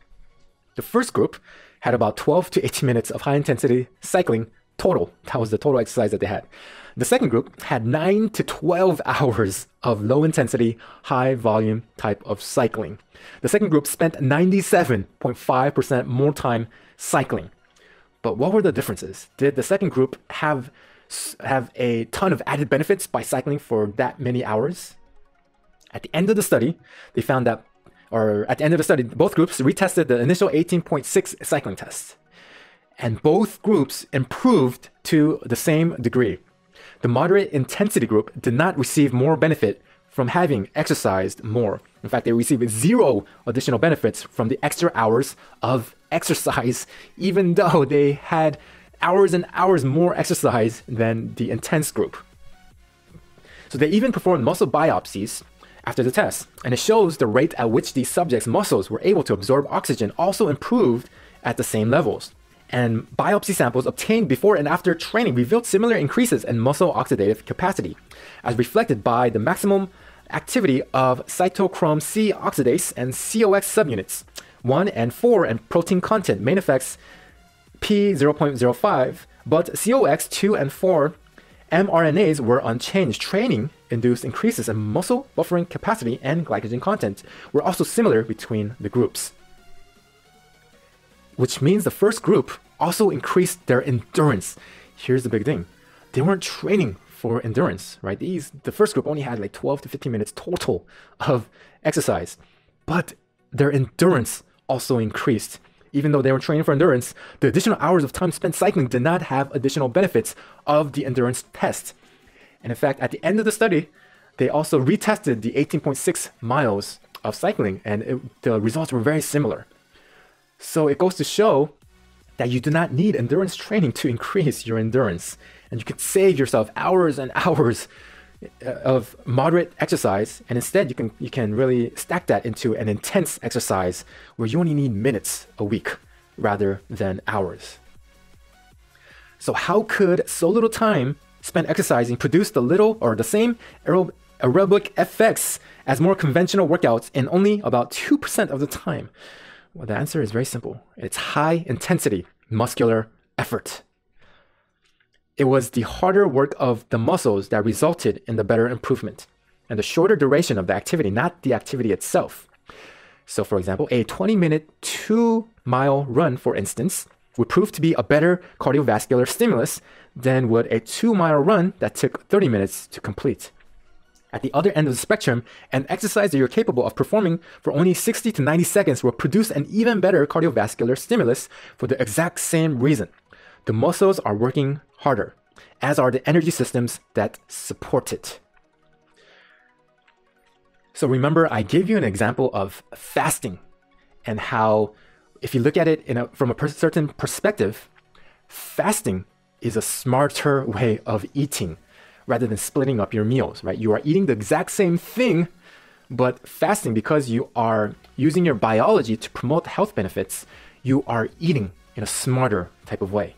The first group had about 12 to 18 minutes of high intensity cycling total. That was the total exercise that they had. The second group had 9 to 12 hours of low intensity, high volume type of cycling. The second group spent 97.5% more time cycling. But what were the differences? Did the second group have a ton of added benefits by cycling for that many hours? At the end of the study, they found that, both groups retested the initial 18.6 cycling test. And both groups improved to the same degree. The moderate intensity group did not receive more benefit from having exercised more. In fact, they received 0 additional benefits from the extra hours of exercise, even though they had hours and hours more exercise than the intense group. So they even performed muscle biopsies after the test, and it shows the rate at which these subjects' muscles were able to absorb oxygen also improved at the same levels. And biopsy samples obtained before and after training revealed similar increases in muscle oxidative capacity, as reflected by the maximum activity of cytochrome C oxidase and COX subunits 1 and 4 and protein content, main effects P0.05, but COX 2 and 4 mRNAs were unchanged. Training induced increases in muscle buffering capacity and glycogen content were also similar between the groups. Which means the first group also increased their endurance. Here's the big thing. They weren't training for endurance, right? The first group only had like 12 to 15 minutes total of exercise, but their endurance also increased. Even though they were training for endurance, the additional hours of time spent cycling did not have additional benefits of the endurance test. And in fact, at the end of the study, they also retested the 18.6 miles of cycling, and the results were very similar. So it goes to show that you do not need endurance training to increase your endurance. And you can save yourself hours and hours of moderate exercise, and instead you can really stack that into an intense exercise where you only need minutes a week rather than hours. So how could so little time spent exercising produce the same aerobic effects as more conventional workouts in only about 2% of the time? Well, the answer is very simple. It's high intensity muscular effort. It was the harder work of the muscles that resulted in the better improvement, and the shorter duration of the activity, not the activity itself. So for example, a 20-minute 2-mile run, for instance, would prove to be a better cardiovascular stimulus than would a 2-mile run that took 30 minutes to complete. At the other end of the spectrum, an exercise that you're capable of performing for only 60 to 90 seconds will produce an even better cardiovascular stimulus for the exact same reason. The muscles are working harder, as are the energy systems that support it. So remember, I gave you an example of fasting and how, if you look at it from a certain perspective, fasting is a smarter way of eating rather than splitting up your meals, right? You are eating the exact same thing, but fasting, because you are using your biology to promote health benefits, you are eating in a smarter type of way.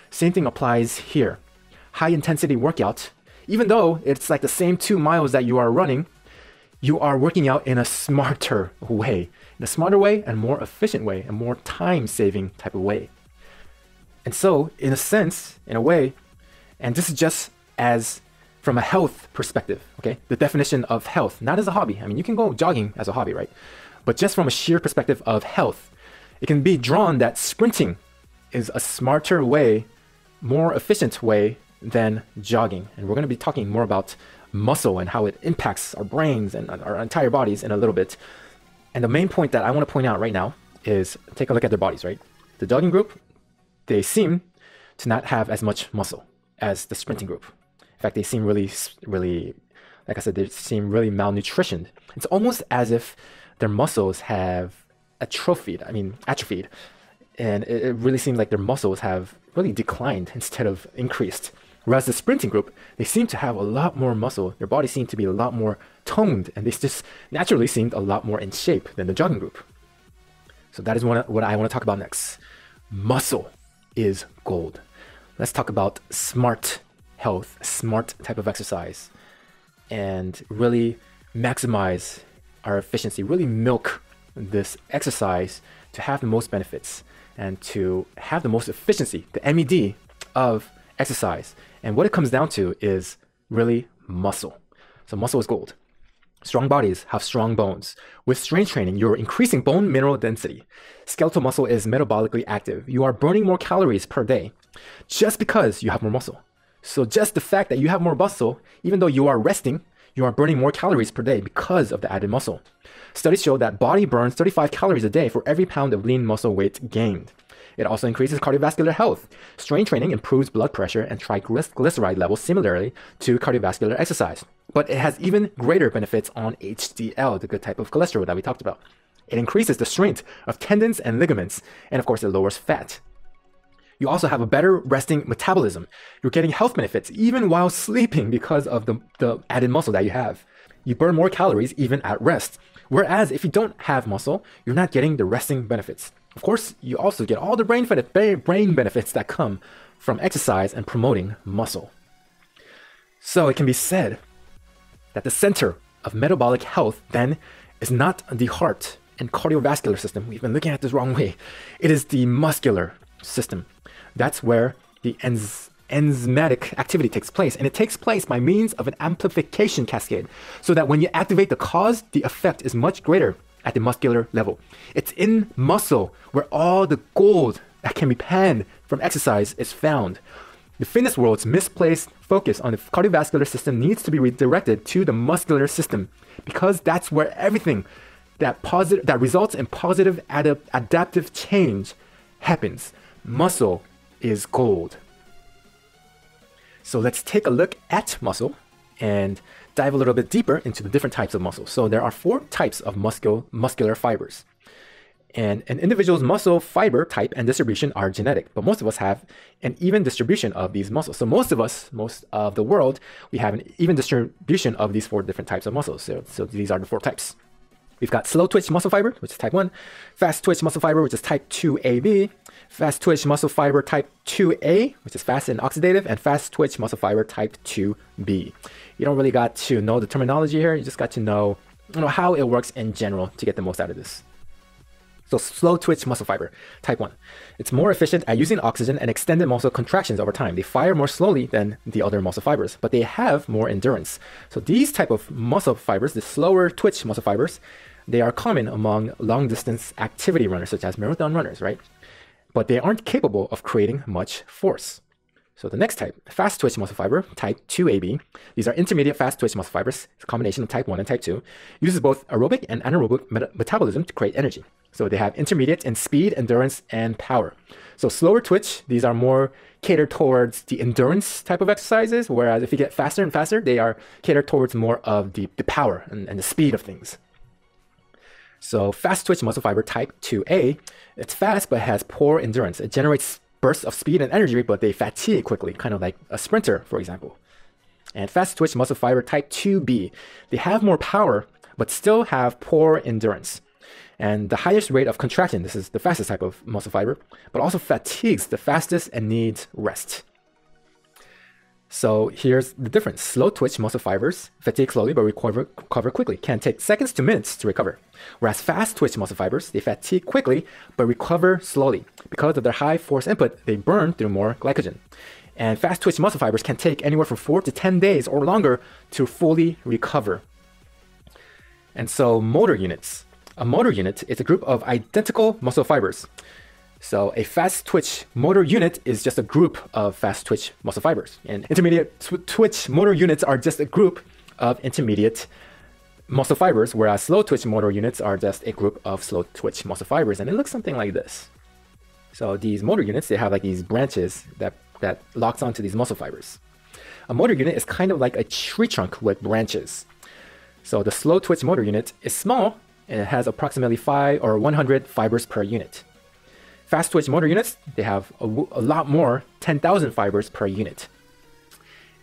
Same thing applies here. High intensity workout, even though it's like the same 2 miles that you are running, you are working out in a smarter way, and more efficient way, and more time-saving type of way. And so, in a sense, in a way, and this is just as from a health perspective, okay? The definition of health, not as a hobby. I mean, you can go jogging as a hobby, right? But just from a sheer perspective of health, it can be drawn that sprinting is a smarter way, more efficient way than jogging. And we're going to be talking more about muscle and how it impacts our brains and our entire bodies in a little bit. And the main point that I want to point out right now is take a look at their bodies, right? The jogging group, they seem to not have as much muscle as the sprinting group. In fact, they seem really, like I said, they seem really malnutritioned. It's almost as if their muscles have atrophied. And it really seems like their muscles have really declined instead of increased. Whereas the sprinting group, they seem to have a lot more muscle. Their bodies seem to be a lot more toned, and they just naturally seemed a lot more in shape than the jogging group. So that is what I want to talk about next. Muscle is gold. Let's talk about smart health, smart type of exercise, and really maximize our efficiency, really milk this exercise to have the most benefits and to have the most efficiency, the MED of exercise. And what it comes down to is really muscle. So muscle is gold. Strong bodies have strong bones. With strength training, you're increasing bone mineral density. Skeletal muscle is metabolically active. You are burning more calories per day just because you have more muscle. So just the fact that you have more muscle, even though you are resting, you are burning more calories per day because of the added muscle. Studies show that body burns 35 calories a day for every pound of lean muscle weight gained. It also increases cardiovascular health. Strength training improves blood pressure and triglyceride levels similarly to cardiovascular exercise. But it has even greater benefits on HDL, the good type of cholesterol that we talked about. It increases the strength of tendons and ligaments, and of course it lowers fat. You also have a better resting metabolism. You're getting health benefits even while sleeping because of the added muscle that you have. You burn more calories even at rest. Whereas if you don't have muscle, you're not getting the resting benefits. Of course, you also get all the brain benefits that come from exercise and promoting muscle. So it can be said that the center of metabolic health then is not the heart and cardiovascular system. We've been looking at this wrong way. It is the muscular system. That's where the enzymatic activity takes place, and it takes place by means of an amplification cascade, so that when you activate the cause, the effect is much greater at the muscular level. It's in muscle where all the gold that can be panned from exercise is found. The fitness world's misplaced focus on the cardiovascular system needs to be redirected to the muscular system, because that's where everything that results in positive adaptive change happens. Muscle is gold. So let's take a look at muscle and dive a little bit deeper into the different types of muscle. So there are 4 types of muscular fibers. And an individual's muscle fiber type and distribution are genetic, but most of us have an even distribution of these muscles. So most of the world, we have an even distribution of these 4 different types of muscles. So these are the 4 types. We've got slow twitch muscle fiber, which is type 1, fast twitch muscle fiber, which is type 2AB, fast twitch muscle fiber type 2A, which is fast and oxidative, and fast twitch muscle fiber type 2B. You don't really got to know the terminology here, you just got to know how it works in general to get the most out of this. So slow twitch muscle fiber, type 1. It's more efficient at using oxygen and extended muscle contractions over time. They fire more slowly than the other muscle fibers, but they have more endurance. So these type of muscle fibers, the slower twitch muscle fibers, they are common among long distance activity runners, such as marathon runners, right? But they aren't capable of creating much force. So the next type, fast twitch muscle fiber, type 2AB. These are intermediate fast twitch muscle fibers. It's a combination of type 1 and type 2. Uses both aerobic and anaerobic metabolism to create energy. So they have intermediate in speed, endurance, and power. So slower twitch, these are more catered towards the endurance type of exercises, whereas if you get faster and faster, they are catered towards more of the power and the speed of things. So fast twitch muscle fiber type 2A, it's fast but has poor endurance. It generates bursts of speed and energy, but they fatigue quickly, kind of like a sprinter, for example. And fast twitch muscle fiber type 2B, they have more power, but still have poor endurance. And the highest rate of contraction, this is the fastest type of muscle fiber, but also fatigues the fastest and needs rest. So here's the difference. Slow twitch muscle fibers fatigue slowly but recover quickly, can take seconds to minutes to recover. Whereas fast twitch muscle fibers, they fatigue quickly but recover slowly. Because of their high force input, they burn through more glycogen. And fast twitch muscle fibers can take anywhere from 4 to 10 days or longer to fully recover. And so motor units. A motor unit is a group of identical muscle fibers. So a fast twitch motor unit is just a group of fast twitch muscle fibers. And intermediate twitch motor units are just a group of intermediate muscle fibers, whereas slow twitch motor units are just a group of slow twitch muscle fibers. And it looks something like this. So these motor units, they have like these branches that locks onto these muscle fibers. A motor unit is kind of like a tree trunk with branches. So the slow twitch motor unit is small and it has approximately 5 or 100 fibers per unit. Fast twitch motor units, they have a lot more, 10,000 fibers per unit.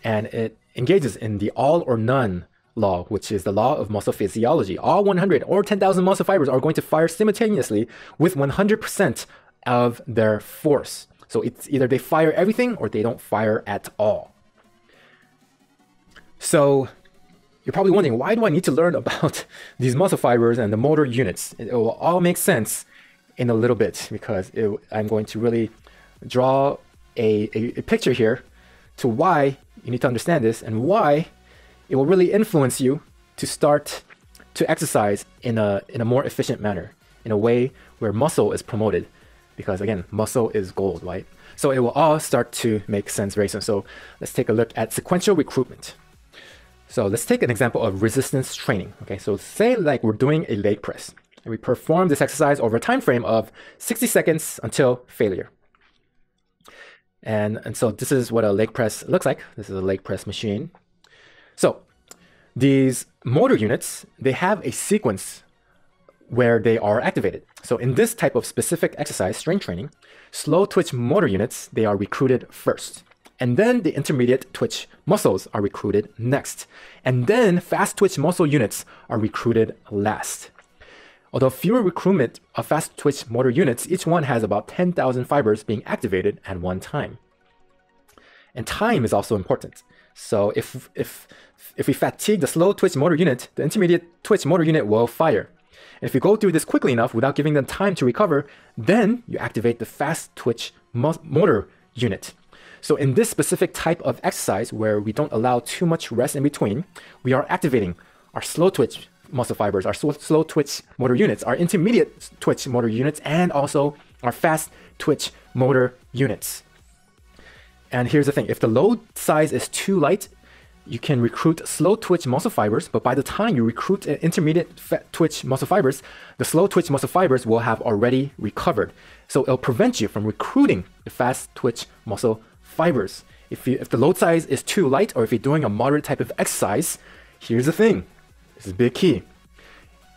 And it engages in the all or none law, which is the law of muscle physiology. All 100 or 10,000 muscle fibers are going to fire simultaneously with 100% of their force. So it's either they fire everything or they don't fire at all. So you're probably wondering, why do I need to learn about these muscle fibers and the motor units? It will all make sense in a little bit, because I'm going to really draw a picture here to why you need to understand this and why it will really influence you to start to exercise in a more efficient manner, in a way where muscle is promoted, because again, muscle is gold, right? So it will all start to make sense very soon. So let's take a look at sequential recruitment. So let's take an example of resistance training. Okay, so say like we're doing a leg press. And we perform this exercise over a time frame of 60 seconds until failure. And so this is what a leg press looks like. This is a leg press machine. So these motor units, they have a sequence where they are activated. So in this type of specific exercise, strength training, slow twitch motor units, they are recruited first. And then the intermediate twitch muscles are recruited next. And then fast twitch muscle units are recruited last. Although fewer recruitment of fast twitch motor units, each one has about 10,000 fibers being activated at one time. And time is also important. So if we fatigue the slow twitch motor unit, the intermediate twitch motor unit will fire. And if you go through this quickly enough without giving them time to recover, then you activate the fast twitch motor unit. So in this specific type of exercise where we don't allow too much rest in between, we are activating our slow twitch muscle fibers, our slow twitch motor units, our intermediate twitch motor units, and also our fast twitch motor units. And here's the thing, if the load size is too light, you can recruit slow twitch muscle fibers, but by the time you recruit intermediate twitch muscle fibers, the slow twitch muscle fibers will have already recovered. So it'll prevent you from recruiting the fast twitch muscle fibers. If the load size is too light, or if you're doing a moderate type of exercise, here's the thing. This is a big key.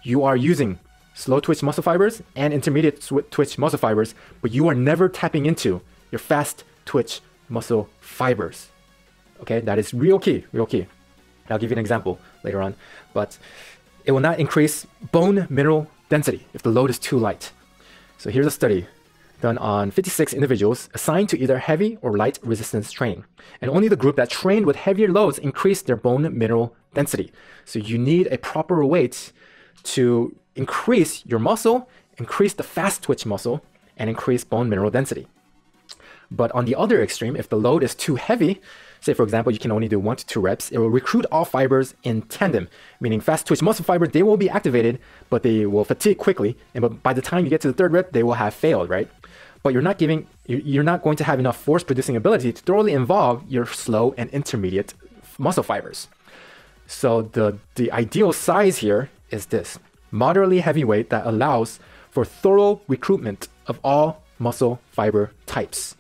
You are using slow twitch muscle fibers and intermediate twitch muscle fibers, but you are never tapping into your fast twitch muscle fibers. Okay, that is real key, real key. I'll give you an example later on, but it will not increase bone mineral density if the load is too light. So here's a study done on 56 individuals assigned to either heavy or light resistance training. And only the group that trained with heavier loads increased their bone mineral density. So you need a proper weight to increase your muscle, increase the fast twitch muscle, and increase bone mineral density. But on the other extreme, if the load is too heavy, say for example, you can only do 1 to 2 reps, it will recruit all fibers in tandem, meaning fast twitch muscle fibers, they will be activated, but they will fatigue quickly. And by the time you get to the 3rd rep, they will have failed, right? but you're not going to have enough force producing ability to thoroughly involve your slow and intermediate muscle fibers. So the ideal size here is this: moderately heavy weight that allows for thorough recruitment of all muscle fiber types.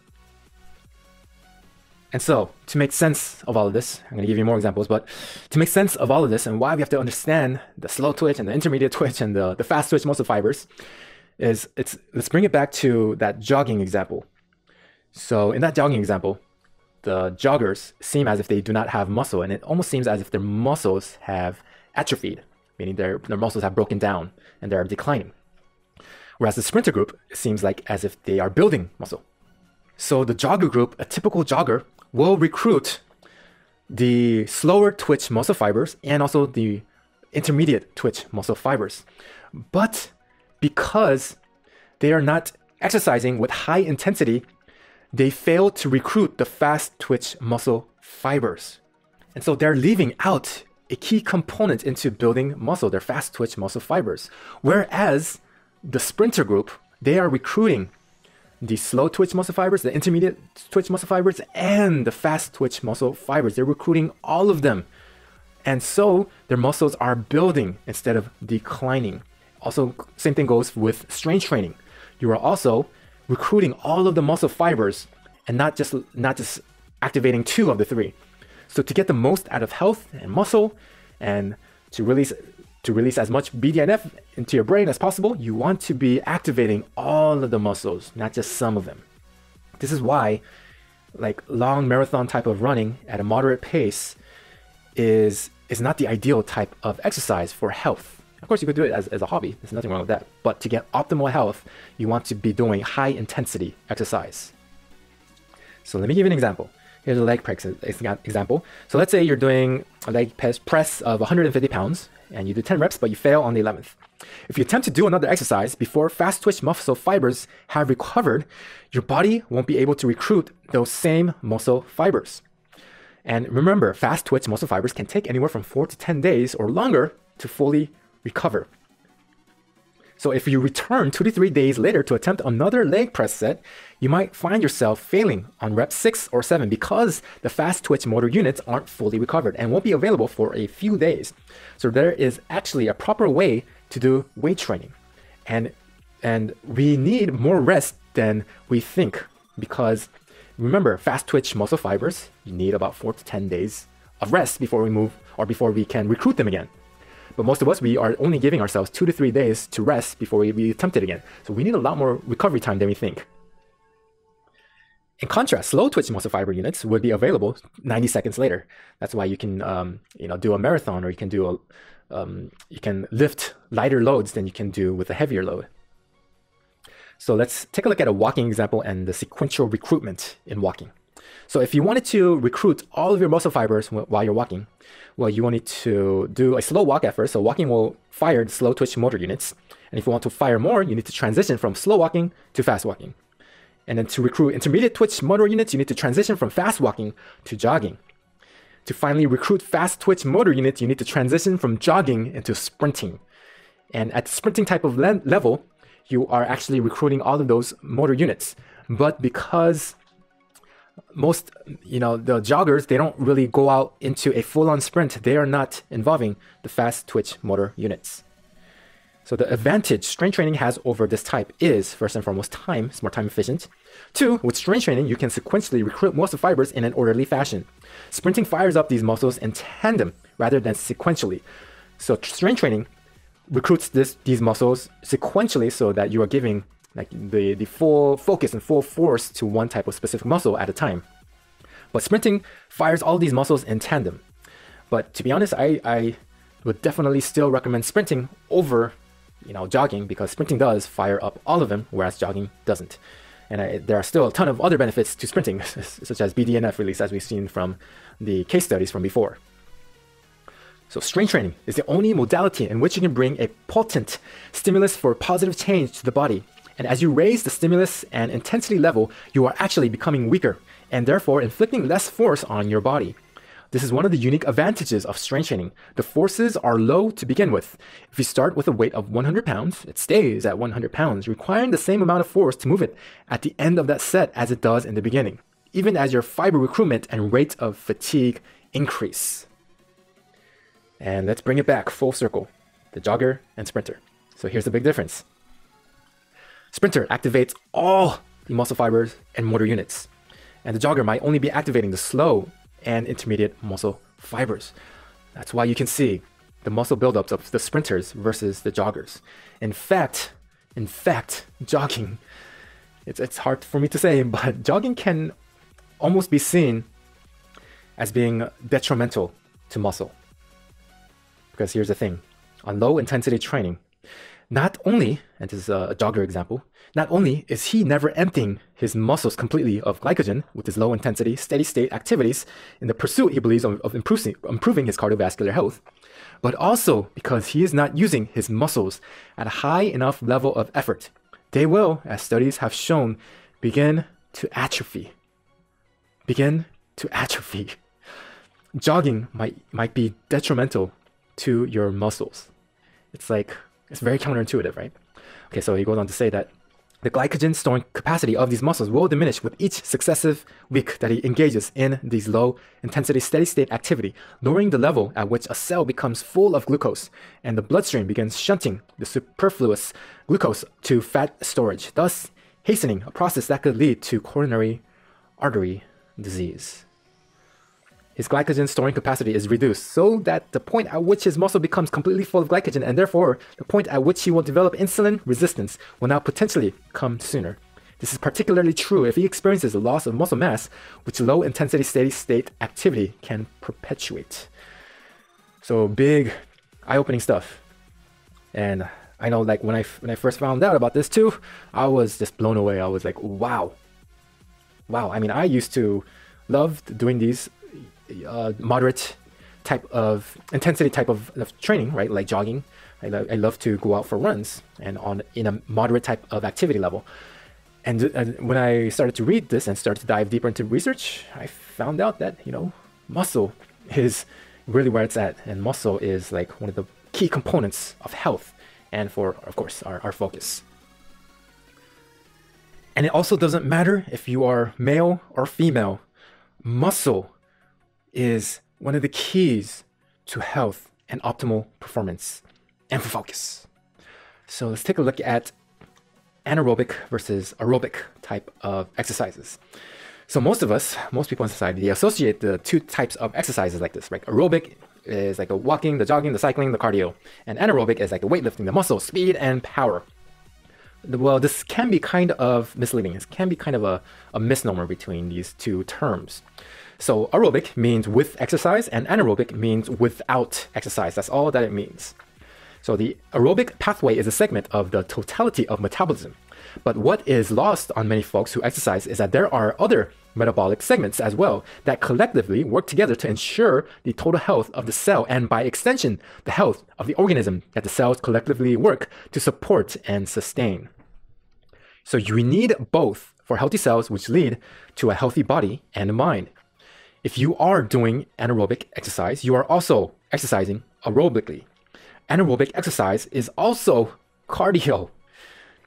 And so, to make sense of all of this, I'm going to give you more examples, but to make sense of all of this and why we have to understand the slow twitch and the intermediate twitch and the fast twitch muscle fibers, let's bring it back to that jogging example. So in that jogging example, the joggers seem as if they do not have muscle, and it almost seems as if their muscles have atrophied, meaning their muscles have broken down and they're declining. Whereas the sprinter group seems like as if they are building muscle. So the jogger group, a typical jogger, will recruit the slower twitch muscle fibers and also the intermediate twitch muscle fibers. But because they are not exercising with high intensity, they fail to recruit the fast twitch muscle fibers. And so they're leaving out a key component into building muscle, their fast twitch muscle fibers. Whereas the sprinter group, they are recruiting the slow twitch muscle fibers, the intermediate twitch muscle fibers, and the fast twitch muscle fibers. They're recruiting all of them. And so their muscles are building instead of declining. Also, same thing goes with strength training. You are also recruiting all of the muscle fibers and not just activating 2 of the 3. So to get the most out of health and muscle and to release as much BDNF into your brain as possible, you want to be activating all of the muscles, not just some of them. This is why like long marathon type of running at a moderate pace is not the ideal type of exercise for health. Of course, you could do it as a hobby. There's nothing wrong with that. But to get optimal health, you want to be doing high intensity exercise. So let me give you an example. Here's a leg press example. So let's say you're doing a leg press of 150 pounds and you do 10 reps, but you fail on the 11th. If you attempt to do another exercise before fast twitch muscle fibers have recovered, your body won't be able to recruit those same muscle fibers. And remember, fast twitch muscle fibers can take anywhere from 4 to 10 days or longer to fully recover. So if you return 2 to 3 days later to attempt another leg press set, you might find yourself failing on rep 6 or 7 because the fast twitch motor units aren't fully recovered and won't be available for a few days. So there is actually a proper way to do weight training. And we need more rest than we think, because remember, fast twitch muscle fibers, you need about 4 to 10 days of rest before we move or before we can recruit them again. But most of us, we are only giving ourselves 2 to 3 days to rest before we attempt it again. So we need a lot more recovery time than we think. In contrast, slow twitch muscle fiber units would be available 90 seconds later. That's why you can do a marathon, or you can lift lighter loads than you can do with a heavier load. So let's take a look at a walking example and the sequential recruitment in walking. So if you wanted to recruit all of your muscle fibers while you're walking, well, you wanted to do a slow walk at first. So walking will fire the slow twitch motor units. And if you want to fire more, you need to transition from slow walking to fast walking. And then to recruit intermediate twitch motor units, you need to transition from fast walking to jogging. To finally recruit fast twitch motor units, you need to transition from jogging into sprinting. And at the sprinting type of level, you are actually recruiting all of those motor units. But because most, the joggers, they don't really go out into a full-on sprint. They are not involving the fast twitch motor units. So the advantage strength training has over this type is, first and foremost, time. It's more time efficient. 2, with strength training, you can sequentially recruit muscle fibers in an orderly fashion. Sprinting fires up these muscles in tandem rather than sequentially. So strength training recruits these muscles sequentially so that you are giving the full focus and full force to one type of specific muscle at a time. But sprinting fires all these muscles in tandem. But to be honest, I would definitely still recommend sprinting over jogging, because sprinting does fire up all of them, whereas jogging doesn't. And there are still a ton of other benefits to sprinting, such as BDNF release, as we've seen from the case studies from before. So strength training is the only modality in which you can bring a potent stimulus for positive change to the body. And as you raise the stimulus and intensity level, you are actually becoming weaker and therefore inflicting less force on your body. This is one of the unique advantages of strength training. The forces are low to begin with. If you start with a weight of 100 pounds, it stays at 100 pounds, requiring the same amount of force to move it at the end of that set as it does in the beginning, even as your fiber recruitment and rate of fatigue increase. And let's bring it back full circle, the jogger and sprinter. So here's the big difference. Sprinter activates all the muscle fibers and motor units, and the jogger might only be activating the slow and intermediate muscle fibers. That's why you can see the muscle buildups of the sprinters versus the joggers. In fact, jogging, it's hard for me to say, but jogging can almost be seen as being detrimental to muscle. Because here's the thing, on low intensity training, not only, and this is a jogger example, not only is he never emptying his muscles completely of glycogen with his low intensity, steady state activities in the pursuit he believes of improving his cardiovascular health, but also because he is not using his muscles at a high enough level of effort, they will, as studies have shown, begin to atrophy. Jogging might be detrimental to your muscles. It's very counterintuitive, right? Okay, so he goes on to say that the glycogen storing capacity of these muscles will diminish with each successive week that he engages in these low intensity steady state activity, lowering the level at which a cell becomes full of glucose and the bloodstream begins shunting the superfluous glucose to fat storage, thus hastening a process that could lead to coronary artery disease. His glycogen storing capacity is reduced so that the point at which his muscle becomes completely full of glycogen, and therefore the point at which he will develop insulin resistance, will now potentially come sooner. This is particularly true if he experiences a loss of muscle mass, which low intensity steady state activity can perpetuate. So big eye-opening stuff. And I know, like, when I first found out about this too, I was just blown away. I was like, wow. I mean, I used to love doing these moderate type of intensity type of training, right? Like jogging. I love to go out for runs and in a moderate type of activity level. And when I started to read this and started to dive deeper into research, I found out that, muscle is really where it's at. And muscle is like one of the key components of health and for, of course, our focus. And it also doesn't matter if you are male or female. Muscle is one of the keys to health and optimal performance and for focus. So let's take a look at anaerobic versus aerobic type of exercises. So most people in society, they associate the two types of exercises like this, right? Aerobic is like the walking, the jogging, the cycling, the cardio. And anaerobic is like the weightlifting, the muscle, speed, and power. Well, this can be kind of misleading. It can be kind of a misnomer between these two terms. So aerobic means with exercise and anaerobic means without exercise. That's all that it means. So the aerobic pathway is a segment of the totality of metabolism. But what is lost on many folks who exercise is that there are other metabolic segments as well that collectively work together to ensure the total health of the cell and by extension, the health of the organism that the cells collectively work to support and sustain. So you need both for healthy cells, which lead to a healthy body and mind. If you are doing anaerobic exercise, you are also exercising aerobically. Anaerobic exercise is also cardio,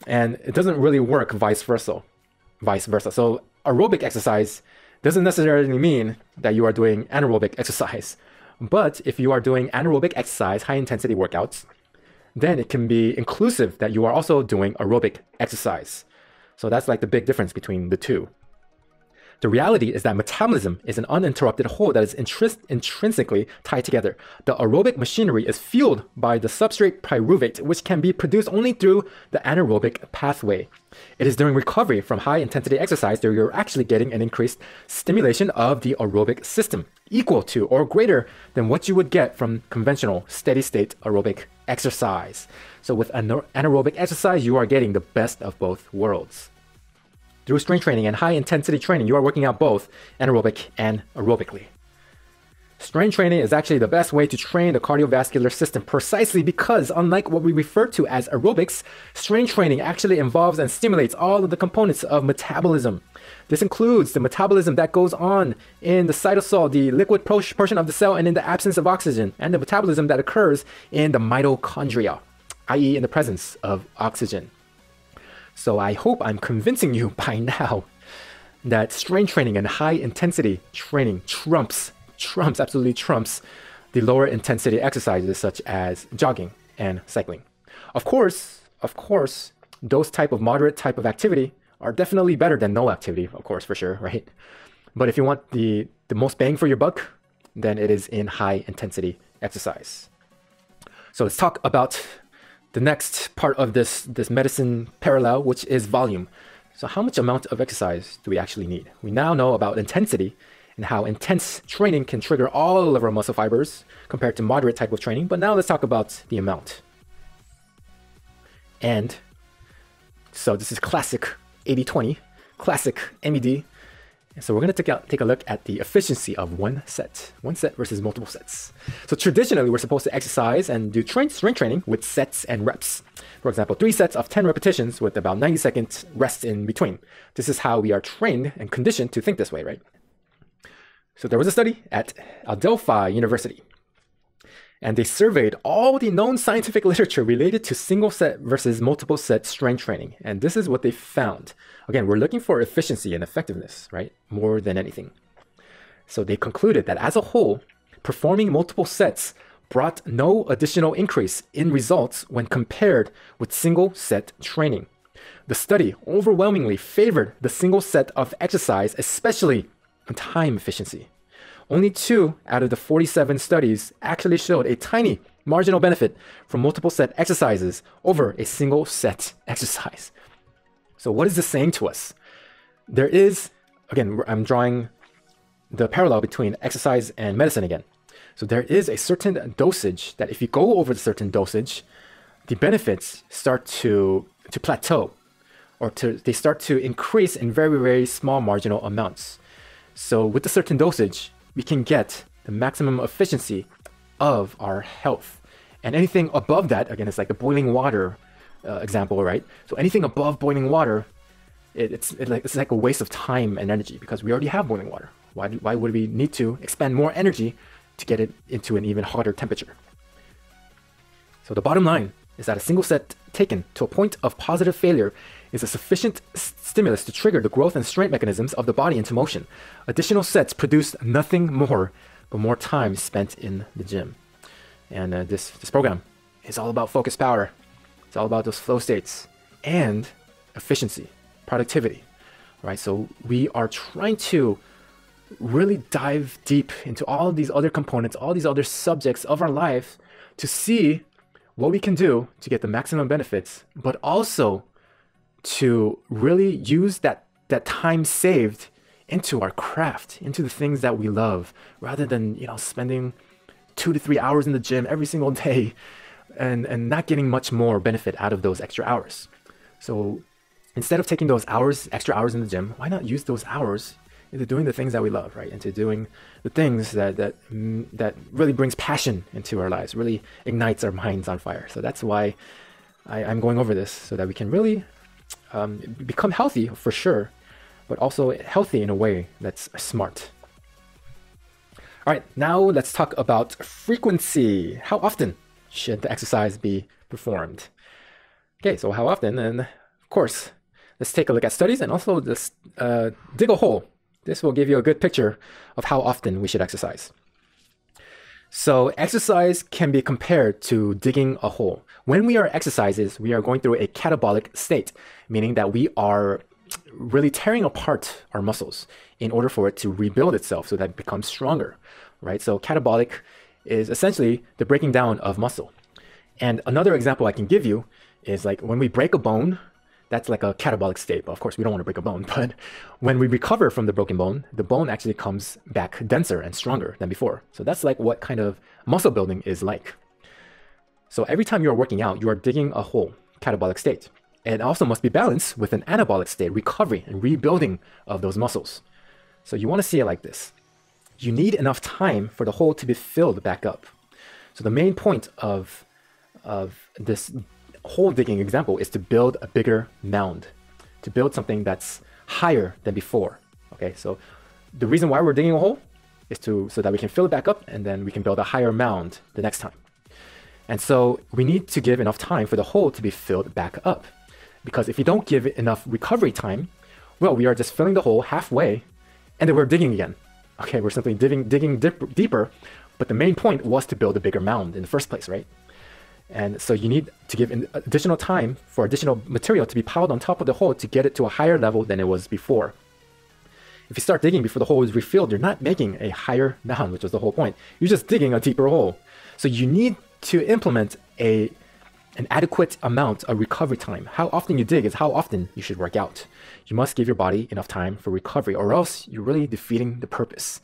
and it doesn't really work vice versa. So aerobic exercise doesn't necessarily mean that you are doing anaerobic exercise. But if you are doing anaerobic exercise, high intensity workouts, then it can be inclusive that you are also doing aerobic exercise. So that's like the big difference between the two. The reality is that metabolism is an uninterrupted whole that is intrinsically tied together. The aerobic machinery is fueled by the substrate pyruvate, which can be produced only through the anaerobic pathway. It is during recovery from high-intensity exercise that you're actually getting an increased stimulation of the aerobic system, equal to or greater than what you would get from conventional steady-state aerobic exercise. So with anaerobic exercise, you are getting the best of both worlds. Through strength training and high-intensity training, you are working out both anaerobic and aerobically. Strength training is actually the best way to train the cardiovascular system precisely because, unlike what we refer to as aerobics, strength training actually involves and stimulates all of the components of metabolism. This includes the metabolism that goes on in the cytosol, the liquid portion of the cell, and in the absence of oxygen, and the metabolism that occurs in the mitochondria, i.e. in the presence of oxygen. So I hope I'm convincing you by now that strength training and high intensity training absolutely trumps the lower intensity exercises such as jogging and cycling. Of course, those type of moderate type of activity are definitely better than no activity, of course, for sure, right? But if you want the most bang for your buck, then it is in high intensity exercise. So let's talk about the next part of this medicine parallel, which is volume. So how much amount of exercise do we actually need? We now know about intensity and how intense training can trigger all of our muscle fibers compared to moderate type of training. But now let's talk about the amount. And so this is classic 80-20, classic MED. So we're going to take a look at the efficiency of one set versus multiple sets. So traditionally, we're supposed to exercise and do strength training with sets and reps. For example, 3 sets of 10 repetitions with about 90 seconds rest in between. This is how we are trained and conditioned to think this way, right? So there was a study at Adelphi University, and they surveyed all the known scientific literature related to single set versus multiple set strength training. And this is what they found. Again, we're looking for efficiency and effectiveness, right? More than anything. So they concluded that as a whole, performing multiple sets brought no additional increase in results when compared with single set training. The study overwhelmingly favored the single set of exercise, especially on time efficiency. Only 2 out of the 47 studies actually showed a tiny marginal benefit from multiple set exercises over a single set exercise. So what is this saying to us? There is, again, I'm drawing the parallel between exercise and medicine again. So there is a certain dosage that if you go over the certain dosage, the benefits start to plateau, or they start to increase in very, very small marginal amounts. So with a certain dosage, we can get the maximum efficiency of our health. And anything above that, again, it's like the boiling water example, right? So anything above boiling water, it's like a waste of time and energy because we already have boiling water. Why would we need to expend more energy to get it into an even hotter temperature? So the bottom line is that a single set taken to a point of positive failure is a sufficient stimulus to trigger the growth and strength mechanisms of the body into motion. Additional sets produce nothing more but more time spent in the gym. And this program is all about focus power. It's all about those flow states and efficiency, productivity, right? So we are trying to really dive deep into all of these other components, all these other subjects of our life to see what we can do to get the maximum benefits, but also to really use that time saved into our craft, into the things that we love, rather than, spending 2 to 3 hours in the gym every single day and not getting much more benefit out of those extra hours. So instead of taking those extra hours in the gym, why not use those hours into doing the things that we love, right? Into doing the things that really brings passion into our lives, really ignites our minds on fire. So that's why I'm going over this, so that we can really become healthy for sure, but also healthy in a way that's smart. All right, now let's talk about frequency. How often should the exercise be performed? Okay, so how often? And of course, let's take a look at studies and also just dig a hole. This will give you a good picture of how often we should exercise. So exercise can be compared to digging a hole. When we are exercises, we are going through a catabolic state, meaning that we are really tearing apart our muscles in order for it to rebuild itself so that it becomes stronger, right? So catabolic is essentially the breaking down of muscle. And another example I can give you is like when we break a bone, that's like a catabolic state. Of course, we don't want to break a bone, but when we recover from the broken bone, the bone actually comes back denser and stronger than before. So that's like what kind of muscle building is like. So every time you're working out, you are digging a hole, catabolic state. It also must be balanced with an anabolic state, recovery and rebuilding of those muscles. So you want to see it like this. You need enough time for the hole to be filled back up. So the main point of this hole digging example is to build a bigger mound, to build something that's higher than before. Okay, so the reason why we're digging a hole is so that we can fill it back up, and then we can build a higher mound the next time. And so we need to give enough time for the hole to be filled back up. Because if you don't give it enough recovery time, well, we are just filling the hole halfway, and then we're digging again. Okay, we're simply digging deeper, but the main point was to build a bigger mound in the first place, right? And so you need to give additional time for additional material to be piled on top of the hole to get it to a higher level than it was before. If you start digging before the hole is refilled, you're not making a higher mound, which was the whole point. You're just digging a deeper hole. So you need to implement an adequate amount of recovery time. How often you dig is how often you should work out. You must give your body enough time for recovery, or else you're really defeating the purpose.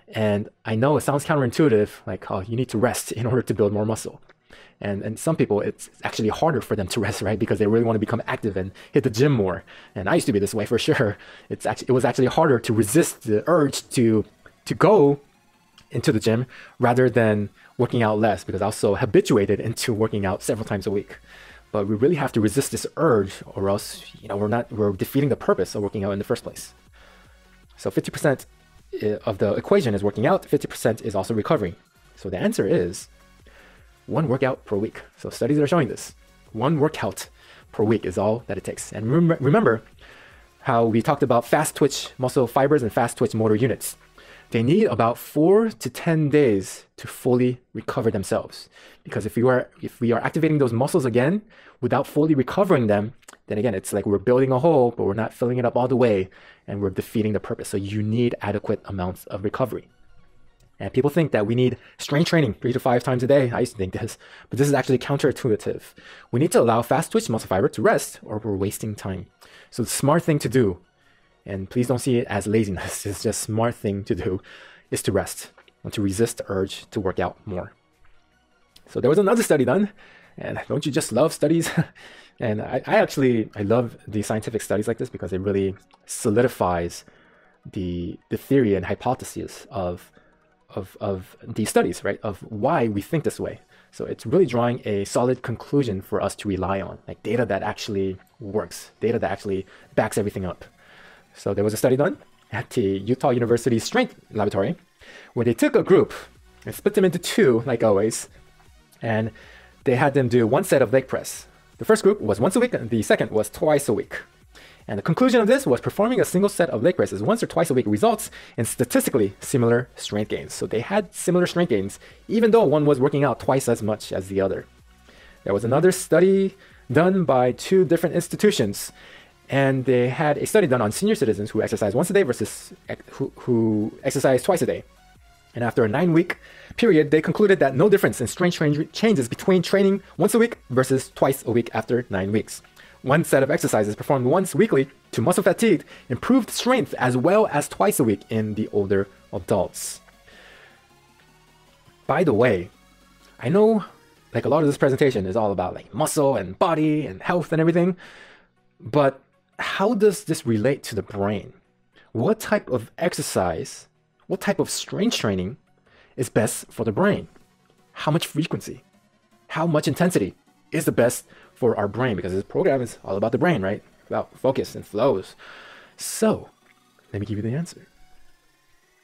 And I know it sounds counterintuitive, like, oh, you need to rest in order to build more muscle. And some people, it's actually harder for them to rest, right? Because they really want to become active and hit the gym more. And I used to be this way for sure. It was actually harder to resist the urge to go into the gym rather than working out less, because I was so habituated into working out several times a week. But we really have to resist this urge, or else, we're defeating the purpose of working out in the first place. So 50% of the equation is working out, 50% is also recovery. So the answer is 1 workout per week. So studies are showing this. 1 workout per week is all that it takes. And remember how we talked about fast twitch muscle fibers and fast twitch motor units. They need about 4 to 10 days to fully recover themselves. Because if we are activating those muscles again without fully recovering them, then again, it's like we're building a hole, but we're not filling it up all the way, and we're defeating the purpose. So you need adequate amounts of recovery. And people think that we need strength training 3 to 5 times a day. I used to think this, but this is actually counterintuitive. We need to allow fast twitch muscle fiber to rest, or we're wasting time. So the smart thing to do, and please don't see it as laziness, it's just smart thing to do, is to rest and to resist the urge to work out more. So there was another study done, and don't you just love studies? And I love the scientific studies like this, because it really solidifies the theory and hypothesis of these studies, right? Of why we think this way. So it's really drawing a solid conclusion for us to rely on, like data that actually works, data that actually backs everything up. So there was a study done at the Utah University Strength Laboratory, where they took a group and split them into 2, like always, and they had them do 1 set of leg press. The first group was once a week, and the second was twice a week. And the conclusion of this was performing a single set of leg presses once or twice a week results in statistically similar strength gains. So they had similar strength gains, even though one was working out twice as much as the other. There was another study done by 2 different institutions, and they had a study done on senior citizens who exercise once a day versus who exercise twice a day. And after a 9-week period, they concluded that no difference in strength changes between training once a week versus twice a week after 9 weeks. 1 set of exercises performed once weekly to muscle fatigue improved strength as well as twice a week in the older adults. By the way, I know like a lot of this presentation is all about like muscle and body and health and everything, but how does this relate to the brain? What type of exercise, what type of strength training is best for the brain? How much frequency? How much intensity is the best for our brain? Because this program is all about the brain, right? About focus and flows. So let me give you the answer.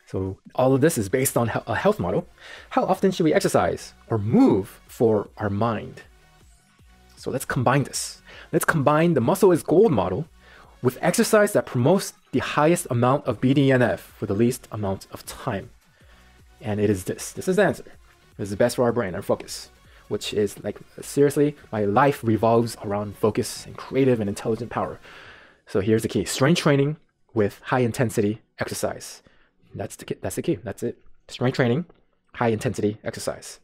So all of this is based on a health model. How often should we exercise or move for our mind? So let's combine this. Let's combine the muscle is gold model with exercise that promotes the highest amount of BDNF for the least amount of time. And it is this. This is the answer. This is best for our brain, our focus, which is like, seriously, my life revolves around focus and creative and intelligent power. So here's the key. Strength training with high intensity exercise. That's the key. That's it. Strength training, high intensity exercise.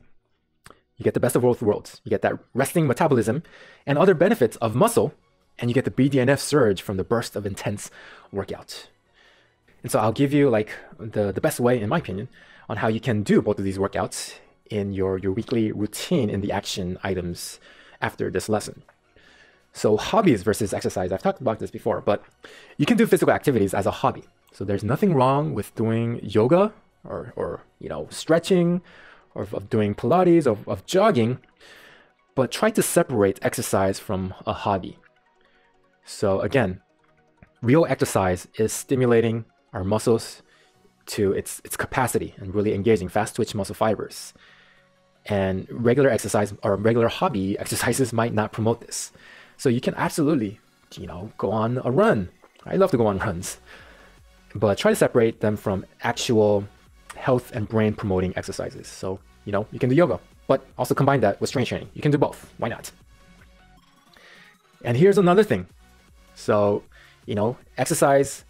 You get the best of both worlds. You get that resting metabolism and other benefits of muscle, and you get the BDNF surge from the burst of intense workout. And so I'll give you like the best way, in my opinion, on how you can do both of these workouts in your weekly routine in the action items after this lesson. So hobbies versus exercise. I've talked about this before, but you can do physical activities as a hobby. So there's nothing wrong with doing yoga or stretching, or of doing Pilates, of jogging, but try to separate exercise from a hobby. So again, real exercise is stimulating our muscles to its capacity and really engaging fast twitch muscle fibers. And regular exercise or regular hobby exercises might not promote this. So you can absolutely, go on a run. I love to go on runs, but try to separate them from actual health and brain promoting exercises. So, you can do yoga, but also combine that with strength training. You can do both. Why not? And here's another thing. So, exercise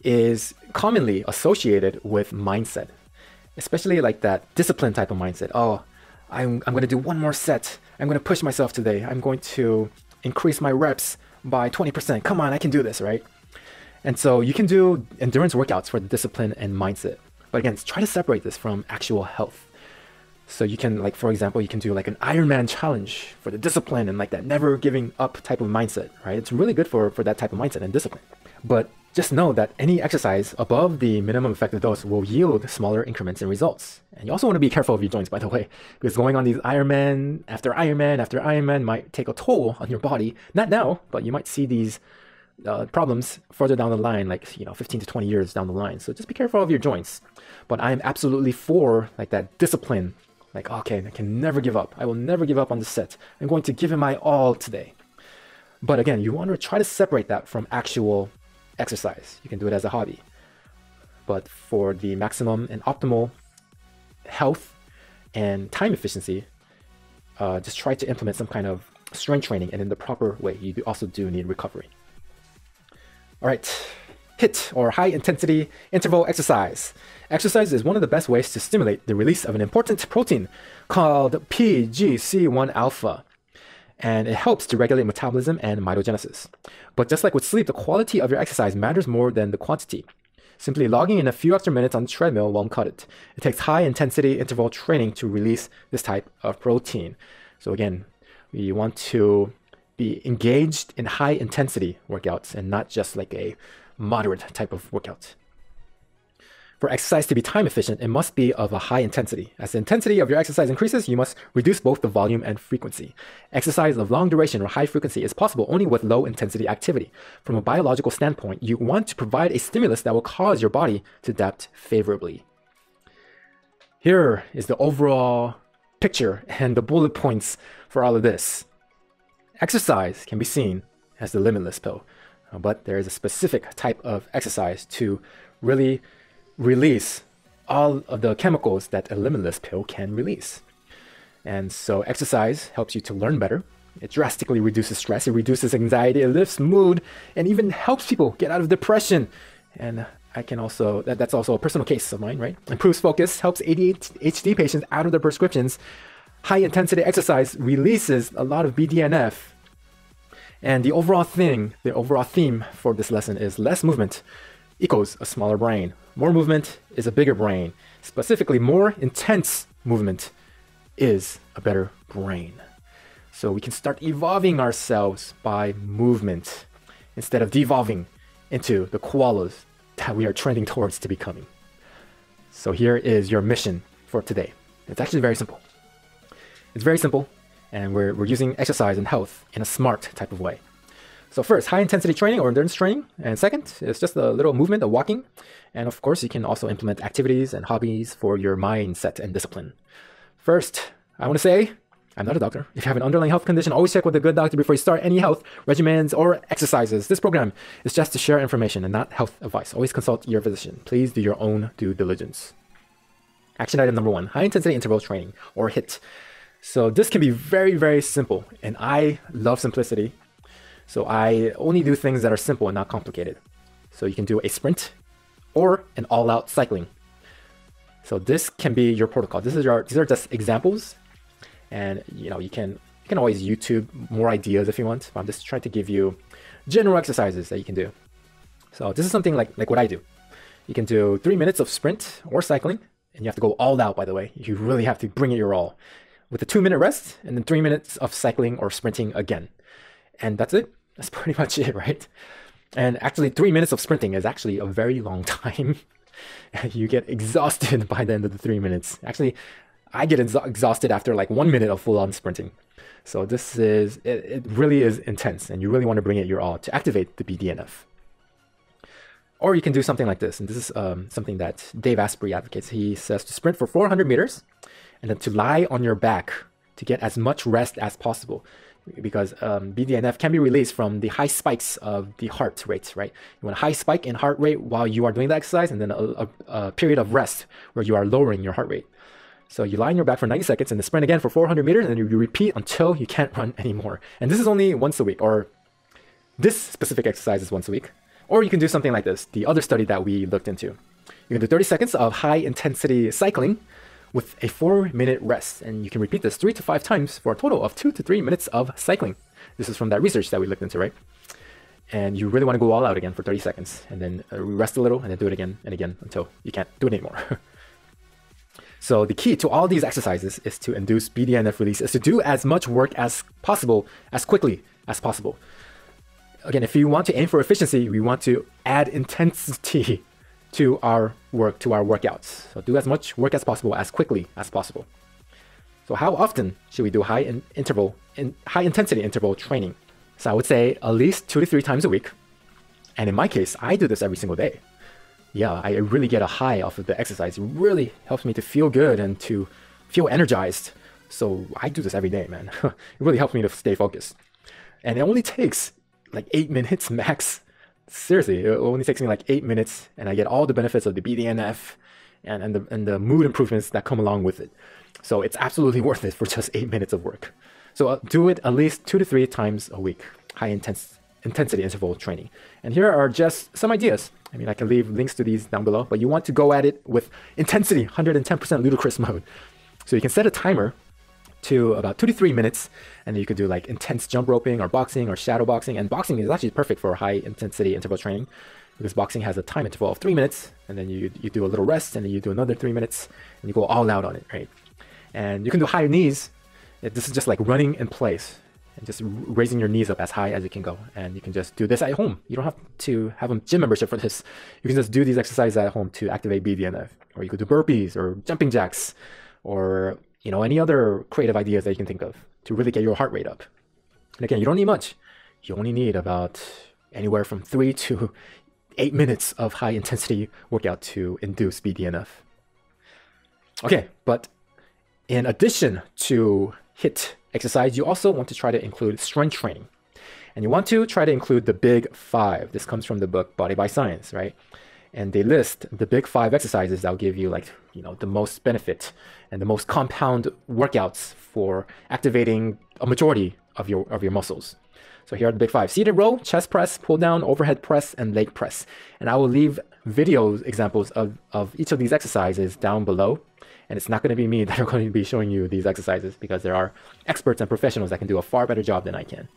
is commonly associated with mindset, especially like that discipline type of mindset. Oh, I'm going to do one more set. I'm going to push myself today. I'm going to increase my reps by 20%. Come on, I can do this, right? And so you can do endurance workouts for the discipline and mindset. But again, try to separate this from actual health. So you can, like, for example, you can do like an Ironman challenge for the discipline and like that never giving up type of mindset, right? It's really good for that type of mindset and discipline. But just know that any exercise above the minimum effective dose will yield smaller increments in results. And you also want to be careful of your joints, by the way, because going on these Ironman after Ironman after Ironman might take a toll on your body. Not now, but you might see these problems further down the line, like 15 to 20 years down the line. So just be careful of your joints. But I am absolutely for like that discipline. Like, okay, I can never give up. I will never give up on the set. I'm going to give it my all today. But again, you want to try to separate that from actual exercise. You can do it as a hobby. But for the maximum and optimal health and time efficiency, just try to implement some kind of strength training, and in the proper way. You also do need recovery. All right, HIIT, or high intensity interval exercise. Exercise is one of the best ways to stimulate the release of an important protein called PGC1 alpha. And it helps to regulate metabolism and mitogenesis. But just like with sleep, the quality of your exercise matters more than the quantity. Simply logging in a few extra minutes on the treadmill won't cut it. It takes high intensity interval training to release this type of protein. So again, we want to be engaged in high intensity workouts and not just like a moderate type of workout. For exercise to be time efficient, it must be of a high intensity. As the intensity of your exercise increases, you must reduce both the volume and frequency. Exercise of long duration or high frequency is possible only with low intensity activity. From a biological standpoint, you want to provide a stimulus that will cause your body to adapt favorably. Here is the overall picture and the bullet points for all of this. Exercise can be seen as the limitless pill, but there is a specific type of exercise to really release all of the chemicals that a limitless pill can release. And so exercise helps you to learn better. It drastically reduces stress, it reduces anxiety, it lifts mood, and even helps people get out of depression. And I can also, that's also a personal case of mine, right? Improves focus, helps ADHD patients out of their prescriptions. High intensity exercise releases a lot of BDNF. And the overall theme for this lesson is less movement equals a smaller brain. More movement is a bigger brain. Specifically, more intense movement is a better brain. So we can start evolving ourselves by movement instead of devolving into the koalas that we are trending towards to becoming. So here is your mission for today. It's actually very simple. It's very simple, and we're using exercise and health in a smart type of way. So first, high intensity training or endurance training. And second, it's just a little movement of walking. And of course, you can also implement activities and hobbies for your mindset and discipline. First, I want to say, I'm not a doctor. If you have an underlying health condition, always check with a good doctor before you start any health regimens or exercises. This program is just to share information and not health advice. Always consult your physician. Please do your own due diligence. Action item number 1, high intensity interval training or HIIT. So this can be very, very simple. And I love simplicity. So I only do things that are simple and not complicated. So you can do a sprint or an all-out cycling. So this can be your protocol. These are just examples. And you can always YouTube more ideas if you want. I'm just trying to give you general exercises that you can do. So this is something like what I do. You can do 3 minutes of sprint or cycling, and you have to go all out, by the way. You really have to bring it your all. With a 2-minute rest and then 3 minutes of cycling or sprinting again. And that's it. That's pretty much it, right? And actually 3 minutes of sprinting is actually a very long time. You get exhausted by the end of the 3 minutes. Actually, I get exhausted after like 1 minute of full-on sprinting. So it really is intense, and you really want to bring it your all to activate the BDNF. Or you can do something like this. And this is something that Dave Asprey advocates. He says to sprint for 400 meters and then to lie on your back to get as much rest as possible. Because BDNF can be released from the high spikes of the heart rate, right? You want a high spike in heart rate while you are doing the exercise, and then a period of rest where you are lowering your heart rate. So you lie on your back for 90 seconds and then sprint again for 400 meters, and then you repeat until you can't run anymore. And this is only once a week, or this specific exercise is once a week. Or you can do something like this, the other study that we looked into. You can do 30 seconds of high intensity cycling with a 4-minute rest. And you can repeat this 3 to 5 times for a total of 2 to 3 minutes of cycling. This is from that research that we looked into, right? And you really want to go all out again for 30 seconds and then rest a little and then do it again and again until you can't do it anymore. So the key to all these exercises is to induce BDNF release, is to do as much work as possible, as quickly as possible. Again, if you want to aim for efficiency, we want to add intensity to our work, to our workouts. So do as much work as possible, as quickly as possible. So how often should we do high intensity interval training? So I would say at least 2 to 3 times a week. And in my case, I do this every single day. Yeah, I really get a high off of the exercise. It really helps me to feel good and to feel energized. So I do this every day, man. It really helps me to stay focused. And it only takes like 8 minutes max. Seriously, it only takes me like 8 minutes, and I get all the benefits of the BDNF and the mood improvements that come along with it. So it's absolutely worth it for just 8 minutes of work. So do it at least 2 to 3 times a week, high intensity interval training. And here are just some ideas. I mean, I can leave links to these down below, but you want to go at it with intensity, 110% ludicrous mode. So you can set a timer to about 2 to 3 minutes, and then you could do like intense jump roping or boxing or shadow boxing. And boxing is actually perfect for high intensity interval training because boxing has a time interval of 3 minutes, and then you do a little rest, and then you do another 3 minutes, and you go all out on it, right? And you can do higher knees. This is just like running in place and just raising your knees up as high as you can go. And you can just do this at home. You don't have to have a gym membership for this. You can just do these exercises at home to activate BDNF. Or you could do burpees or jumping jacks or any other creative ideas that you can think of to really get your heart rate up. And again, you don't need much. You only need about anywhere from 3 to 8 minutes of high intensity workout to induce BDNF. Okay, but in addition to HIIT exercise, you also want to try to include strength training. And you want to try to include the big 5. This comes from the book Body by Science, right? And they list the big 5 exercises that will give you the most benefit and the most compound workouts for activating a majority of your muscles. So here are the big 5: seated row, chest press, pull down, overhead press, and leg press. And I will leave video examples of each of these exercises down below. And it's not going to be me that are going to be showing you these exercises because there are experts and professionals that can do a far better job than I can.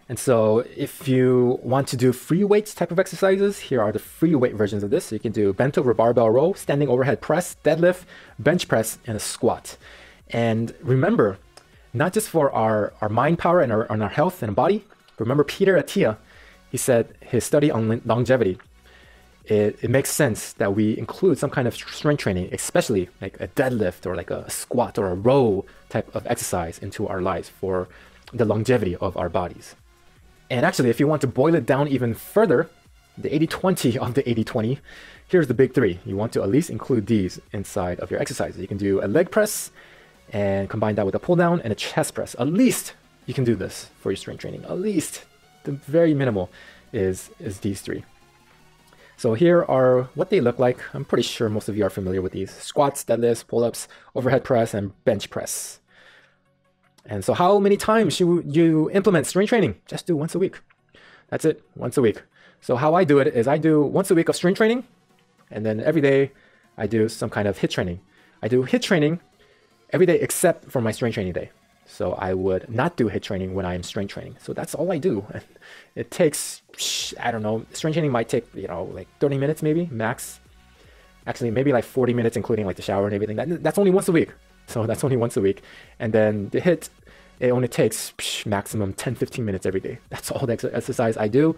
And so if you want to do free weights type of exercises, here are the free weight versions of this. So you can do bent over barbell row, standing overhead press, deadlift, bench press, and a squat. And remember, not just for our mind power and our health and body, remember Peter Attia, he said his study on longevity, it makes sense that we include some kind of strength training, especially like a deadlift or like a squat or a row type of exercise into our lives for the longevity of our bodies. And actually, if you want to boil it down even further, the 80-20 of the 80-20, here's the big 3. You want to at least include these inside of your exercises. You can do a leg press and combine that with a pull down and a chest press. At least you can do this for your strength training. At least the very minimal is these 3. So here are what they look like. I'm pretty sure most of you are familiar with these: squats, deadlifts, pull-ups, overhead press, and bench press. And so how many times should you implement strength training? Just do once a week. That's it, once a week. So how I do it is I do once a week of strength training, and then every day I do some kind of HIIT training. I do HIIT training every day except for my strength training day. So I would not do HIIT training when I am strength training. So that's all I do. It takes, I don't know, strength training might take, like 30 minutes maybe, max. Actually, maybe like 40 minutes, including like the shower and everything. That's only once a week. So that's only once a week. And then the HIIT, it only takes maximum 10-15 minutes every day. That's all the exercise I do.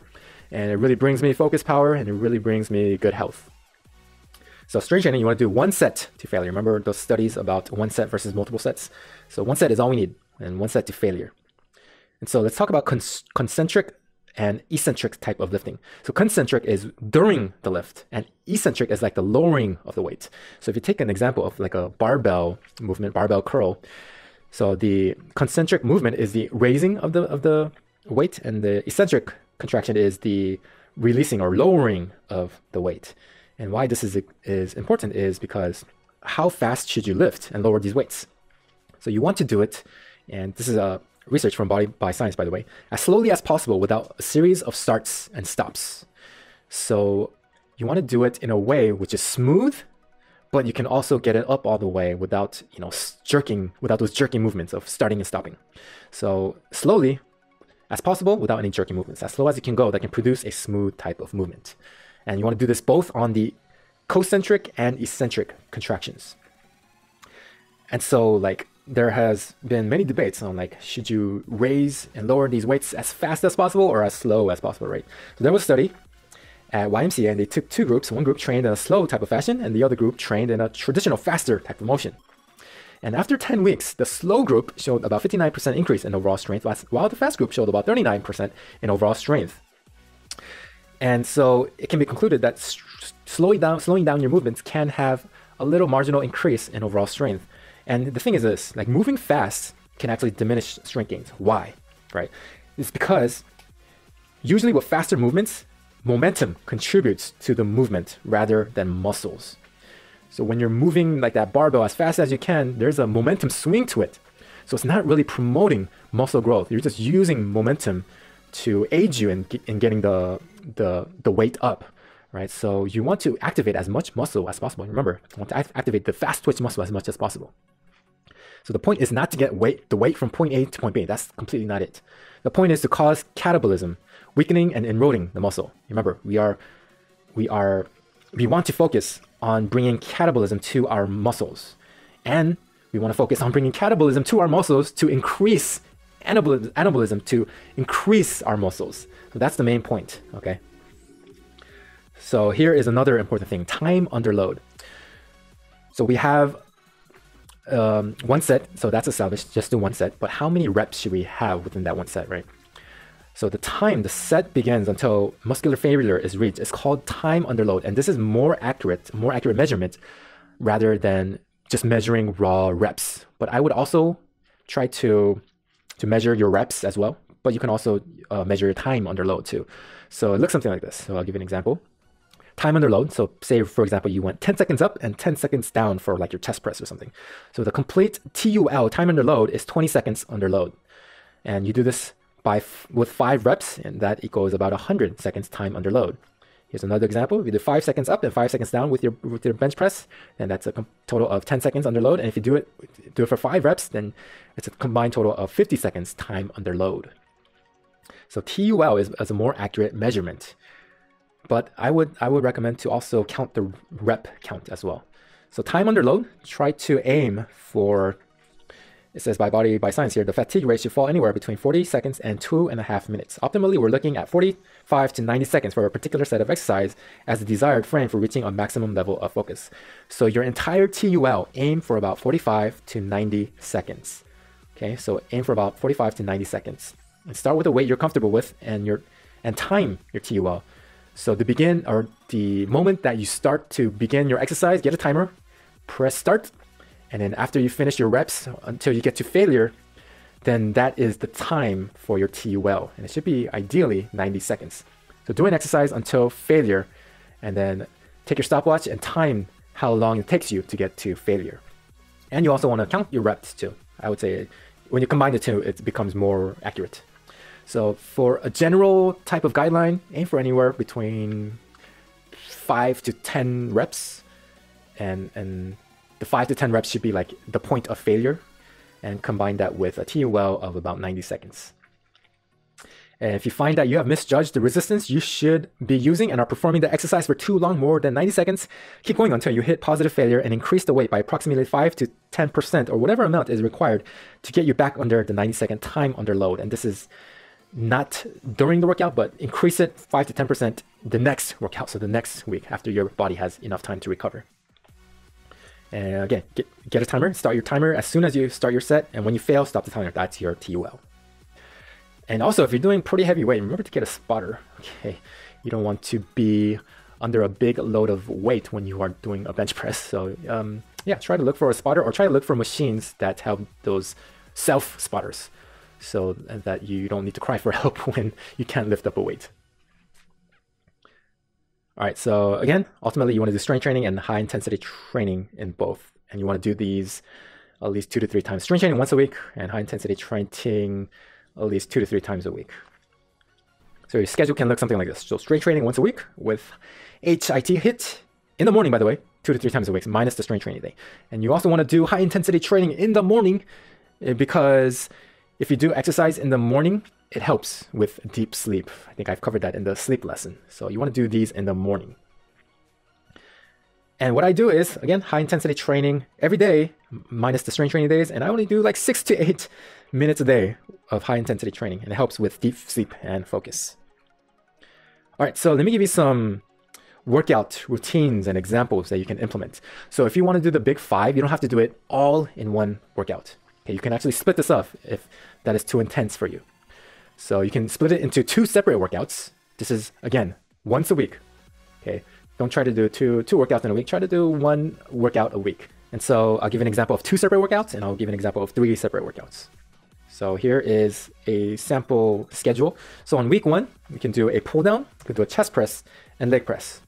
And it really brings me focus power, and it really brings me good health. So strength training, you want to do 1 set to failure. Remember those studies about 1 set versus multiple sets? So 1 set is all we need, and 1 set to failure. And so let's talk about concentric and eccentric type of lifting. So concentric is during the lift, and eccentric is like the lowering of the weight. So if you take an example of like a barbell movement, barbell curl, so the concentric movement is the raising of the weight, and the eccentric contraction is the releasing or lowering of the weight. And why this is important is because how fast should you lift and lower these weights? So you want to do it, and this is a research from Body by Science, by the way, as slowly as possible without a series of starts and stops. So you want to do it in a way which is smooth, but you can also get it up all the way without, jerking, without those jerking movements of starting and stopping. So slowly as possible without any jerky movements, as slow as you can go, that can produce a smooth type of movement. And you want to do this both on the concentric and eccentric contractions. And so like there has been many debates on like, should you raise and lower these weights as fast as possible or as slow as possible, right? So there was a study at YMCA, and they took two groups. One group trained in a slow type of fashion, and the other group trained in a traditional faster type of motion. And after 10 weeks, the slow group showed about 59% increase in overall strength, while the fast group showed about 39% in overall strength. And so it can be concluded that slowing down your movements can have a little marginal increase in overall strength. And the thing is this, like moving fast can actually diminish strength gains. Why? Right? It's because usually with faster movements, momentum contributes to the movement rather than muscles. So when you're moving like that barbell as fast as you can, there's a momentum swing to it. So it's not really promoting muscle growth. You're just using momentum to aid you in getting the weight up, right? So you want to activate as much muscle as possible. Remember, you want to activate the fast twitch muscle as much as possible. So the point is not to get the weight from point A to point B. That's completely not it. The point is to cause catabolism, weakening and eroding the muscle. Remember, we want to focus on bringing catabolism to our muscles, and we want to focus on bringing catabolism to our muscles to increase anabolism, to increase our muscles. So that's the main point. Okay. So here is another important thing: time under load. So we have one set, so that's established. Just do one set, but how many reps should we have within that one set, right? So the time the set begins until muscular failure is reached is called time under load, and this is more accurate measurement rather than just measuring raw reps. But I would also try to measure your reps as well, but you can also measure your time under load too. So it looks something like this. So I'll give you an example. Time under load. So say, for example, you went 10 seconds up and 10 seconds down for like your chest press or something. So the complete TUL, time under load, is 20 seconds under load. And you do this with 5 reps, and that equals about 100 seconds time under load. Here's another example. If you do 5 seconds up and 5 seconds down with your bench press, then that's a total of 10 seconds under load. And if you do it for 5 reps, then it's a combined total of 50 seconds time under load. So TUL is a more accurate measurement. But I would recommend to also count the rep count as well. So time under load, try to aim for, it says by Body by Science here, the fatigue rate should fall anywhere between 40 seconds and 2.5 minutes. Optimally, we're looking at 45 to 90 seconds for a particular set of exercise as the desired frame for reaching a maximum level of focus. So your entire TUL, aim for about 45 to 90 seconds. Okay, so aim for about 45 to 90 seconds. And start with a weight you're comfortable with and time your TUL. So the moment that you start to begin your exercise, get a timer, press start, and then after you finish your reps until you get to failure, then that is the time for your TUL. And it should be ideally 90 seconds. So do an exercise until failure, and then take your stopwatch and time how long it takes you to get to failure. And you also want to count your reps too. I would say when you combine the two, it becomes more accurate. So for a general type of guideline, aim for anywhere between 5 to 10 reps, and the 5 to 10 reps should be like the point of failure, and combine that with a TUL of about 90 seconds. And if you find that you have misjudged the resistance you should be using and are performing the exercise for too long, more than 90 seconds, keep going until you hit positive failure and increase the weight by approximately 5 to 10% or whatever amount is required to get you back under the 90-second time under load. And this is not during the workout, but increase it 5 to 10% the next workout, so the next week after your body has enough time to recover. And again, get a timer, start your timer as soon as you start your set, and when you fail, stop the timer. That's your TUL. And also, if you're doing pretty heavy weight, remember to get a spotter. Okay, you don't want to be under a big load of weight when you are doing a bench press. So yeah, try to look for a spotter, or try to look for machines that have those self spotters, so that you don't need to cry for help when you can't lift up a weight. All right, so again, ultimately you want to do strength training and high intensity training in both. And you want to do these at least 2 to 3 times. Strength training once a week and high intensity training at least 2 to 3 times a week. So your schedule can look something like this. So strength training once a week with HIIT in the morning, by the way, 2 to 3 times a week, minus the strength training day. And you also want to do high intensity training in the morning, because if you do exercise in the morning, it helps with deep sleep. I think I've covered that in the sleep lesson. So you want to do these in the morning. And what I do is, again, high intensity training every day, minus the strength training days. And I only do like 6 to 8 minutes a day of high intensity training. And it helps with deep sleep and focus. All right, so let me give you some workout routines and examples that you can implement. So if you want to do the big 5, you don't have to do it all in one workout. Okay, you can actually split this up if that is too intense for you. So you can split it into 2 separate workouts. This is, again, once a week. Okay, don't try to do two workouts in a week. Try to do 1 workout a week. And so I'll give an example of 2 separate workouts, and I'll give an example of 3 separate workouts. So here is a sample schedule. So on week 1, we can do a pull down, we can do a chest press and leg press.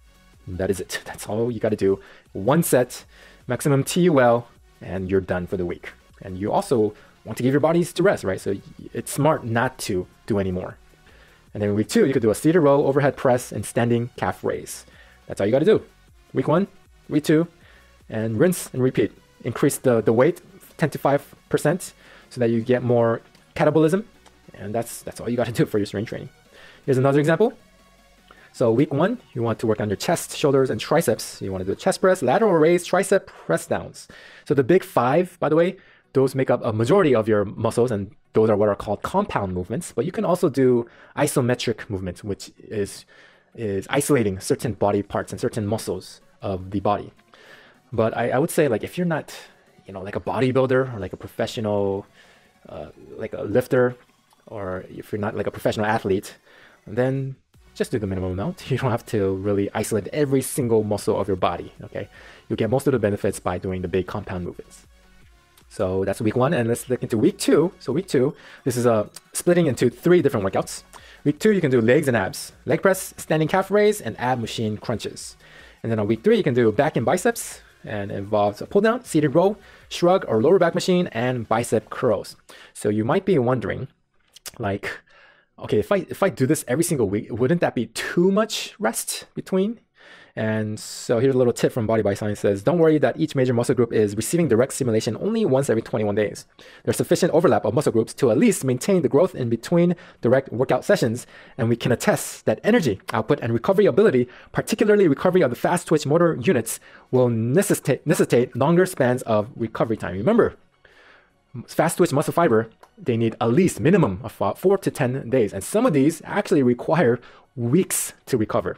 And that is it. That's all you got to do. 1 set, maximum TUL, and you're done for the week. And you also want to give your bodies to rest, right? So it's smart not to do any more. And then week 2, you could do a seated row, overhead press, and standing calf raise. That's all you got to do. Week 1, week 2, and rinse and repeat. Increase the weight 10 to 5% so that you get more catabolism. And that's all you got to do for your strength training. Here's another example. So week 1, you want to work on your chest, shoulders, and triceps. You want to do a chest press, lateral raise, tricep press downs. So the big 5, by the way, those make up a majority of your muscles, and those are what are called compound movements. But you can also do isometric movements, which is isolating certain body parts and certain muscles of the body. But I would say, like, if you're not, like a bodybuilder or like a professional, like a lifter, or if you're not like a professional athlete, then just do the minimum amount. You don't have to really isolate every single muscle of your body, okay? You'll get most of the benefits by doing the big compound movements. So that's week 1, and let's look into week 2. So week 2, this is splitting into 3 different workouts. Week 2, you can do legs and abs, leg press, standing calf raise, and ab machine crunches. And then on week 3, you can do back and biceps, and it involves a pull down, seated row, shrug or lower back machine, and bicep curls. So you might be wondering, like, okay, if I do this every single week, wouldn't that be too much rest between? And so here's a little tip from Body by Science. Says, don't worry that each major muscle group is receiving direct stimulation only once every 21 days. There's sufficient overlap of muscle groups to at least maintain the growth in between direct workout sessions, and we can attest that energy, output, and recovery ability, particularly recovery of the fast twitch motor units, will necessitate longer spans of recovery time. Remember, fast twitch muscle fiber, they need at least minimum of 4 to 10 days, and some of these actually require weeks to recover.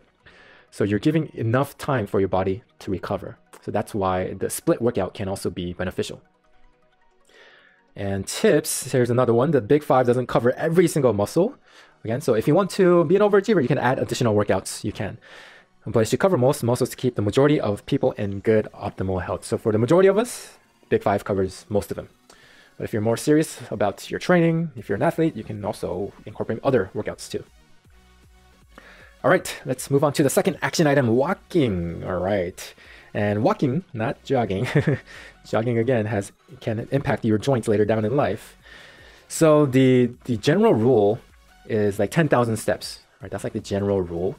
So you're giving enough time for your body to recover. So that's why the split workout can also be beneficial. And tips, here's another one. The big 5 doesn't cover every single muscle. Again, so if you want to be an overachiever, you can add additional workouts, you can. But it should cover most muscles to keep the majority of people in good optimal health. So for the majority of us, big 5 covers most of them. But if you're more serious about your training, if you're an athlete, you can also incorporate other workouts too. All right, let's move on to the second action item, walking. All right, and walking, not jogging. Jogging, again, can impact your joints later down in life. So the general rule is like 10,000 steps, right? That's like the general rule.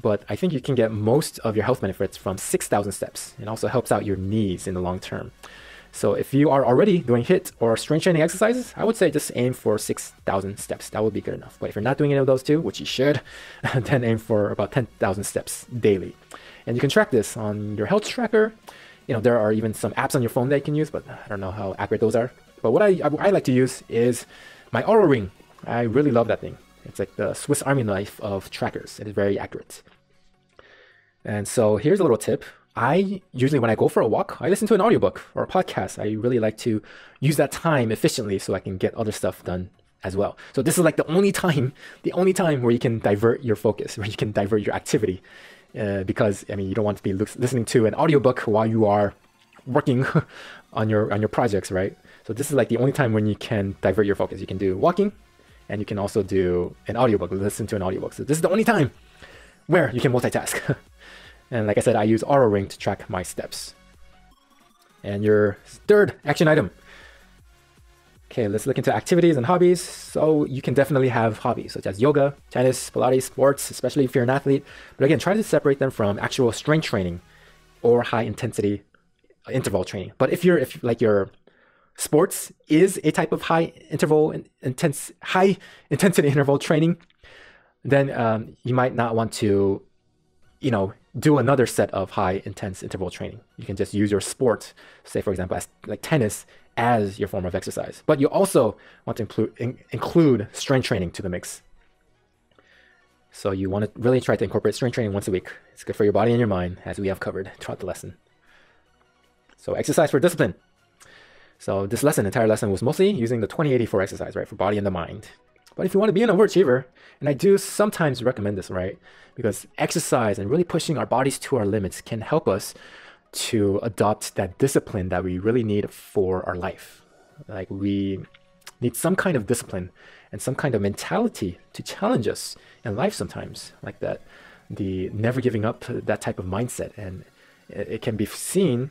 But I think you can get most of your health benefits from 6,000 steps. It also helps out your knees in the long term. So if you are already doing HIIT or strength training exercises, I would say just aim for 6,000 steps. That would be good enough. But if you're not doing any of those two, which you should, then aim for about 10,000 steps daily. And you can track this on your health tracker. There are even some apps on your phone that you can use, but I don't know how accurate those are. But what I like to use is my Oura Ring. I really love that thing. It's like the Swiss Army knife of trackers. It is very accurate. And so here's a little tip. I usually, when I go for a walk, I listen to an audiobook or a podcast. I really like to use that time efficiently so I can get other stuff done as well. So this is like the only time where you can divert your focus, where you can divert your activity. Because I mean, you don't want to be listening to an audiobook while you are working on your projects, right? So this is like the only time when you can divert your focus. You can do walking, and you can also do an audiobook, listen to an audiobook. So this is the only time where you can multitask. And like I said, I use Aura Ring to track my steps. And your third action item. Okay, let's look into activities and hobbies. So you can definitely have hobbies such as yoga, tennis, Pilates, sports, especially if you're an athlete. But again, try to separate them from actual strength training or high intensity interval training. But if your sports is a type of high intensity interval training, then you might not want to, do another set of high intense interval training. You can just use your sport, say for example, as like tennis, as your form of exercise. But you also want to include strength training to the mix. So you want to really try to incorporate strength training once a week. It's good for your body and your mind, as we have covered throughout the lesson. So exercise for discipline. So this entire lesson was mostly using the 2084 exercise, right, for body and the mind. But if you want to be an overachiever, and I do sometimes recommend this, right, because exercise and really pushing our bodies to our limits can help us to adopt that discipline that we really need for our life. Like we need some kind of discipline and some kind of mentality to challenge us in life sometimes, like that, the never giving up, that type of mindset. And it can be seen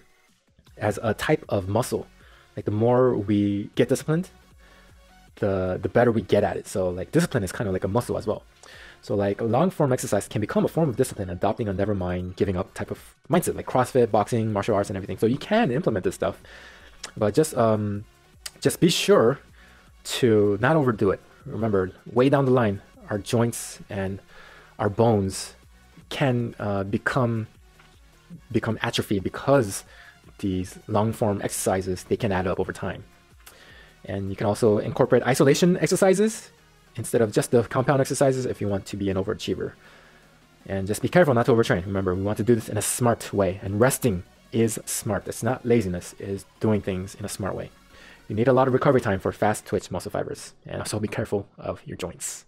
as a type of muscle. Like the more we get disciplined, the better we get at it. So like discipline is kind of like a muscle as well. So like long form exercise can become a form of discipline, adopting a never mind giving up type of mindset, like CrossFit, boxing, martial arts, and everything. So you can implement this stuff, but just be sure to not overdo it. Remember, way down the line, our joints and our bones can become atrophied because these long form exercises, they can add up over time. And you can also incorporate isolation exercises instead of just the compound exercises if you want to be an overachiever. And just be careful not to overtrain. Remember, we want to do this in a smart way, and resting is smart. It's not laziness, it's doing things in a smart way. You need a lot of recovery time for fast twitch muscle fibers, and also be careful of your joints.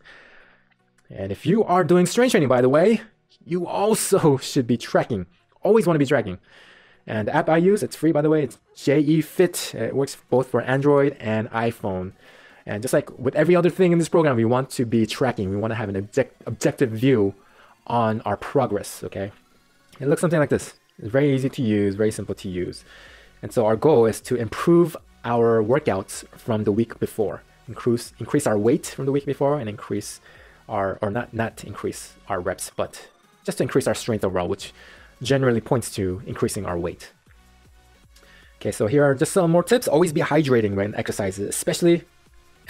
And if you are doing strength training, by the way, you also should be tracking. Always want to be tracking. And the app I use, it's free, by the way. It's JE Fit. It works both for Android and iPhone. And just like with every other thing in this program, we want to be tracking. We want to have an objective view on our progress, okay? It looks something like this. It's very easy to use, very simple to use. And so our goal is to improve our workouts from the week before, increase our weight from the week before, and increase our, or not increase our reps, but just to increase our strength overall, which generally points to increasing our weight. Okay, so here are just some more tips. Always be hydrating when exercises, especially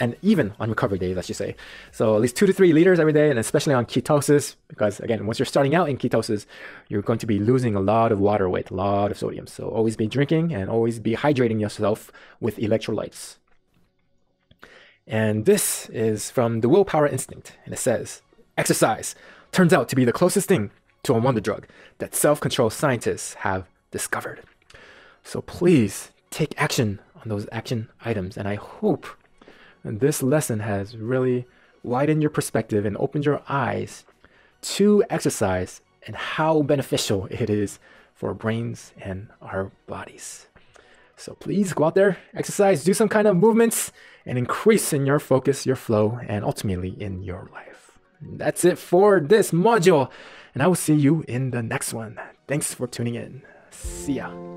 and even on recovery days, let's just say. So at least 2 to 3 liters every day, and especially on ketosis, because again, once you're starting out in ketosis, you're going to be losing a lot of water weight, a lot of sodium. So always be drinking and always be hydrating yourself with electrolytes. And this is from the Willpower Instinct, and it says, exercise turns out to be the closest thing to a wonder drug that self-control scientists have discovered. So please take action on those action items, and I hope this lesson has really widened your perspective and opened your eyes to exercise and how beneficial it is for our brains and our bodies. So please go out there, exercise, do some kind of movements, and increase in your focus, your flow, and ultimately in your life. That's it for this module, and I will see you in the next one. Thanks for tuning in. See ya.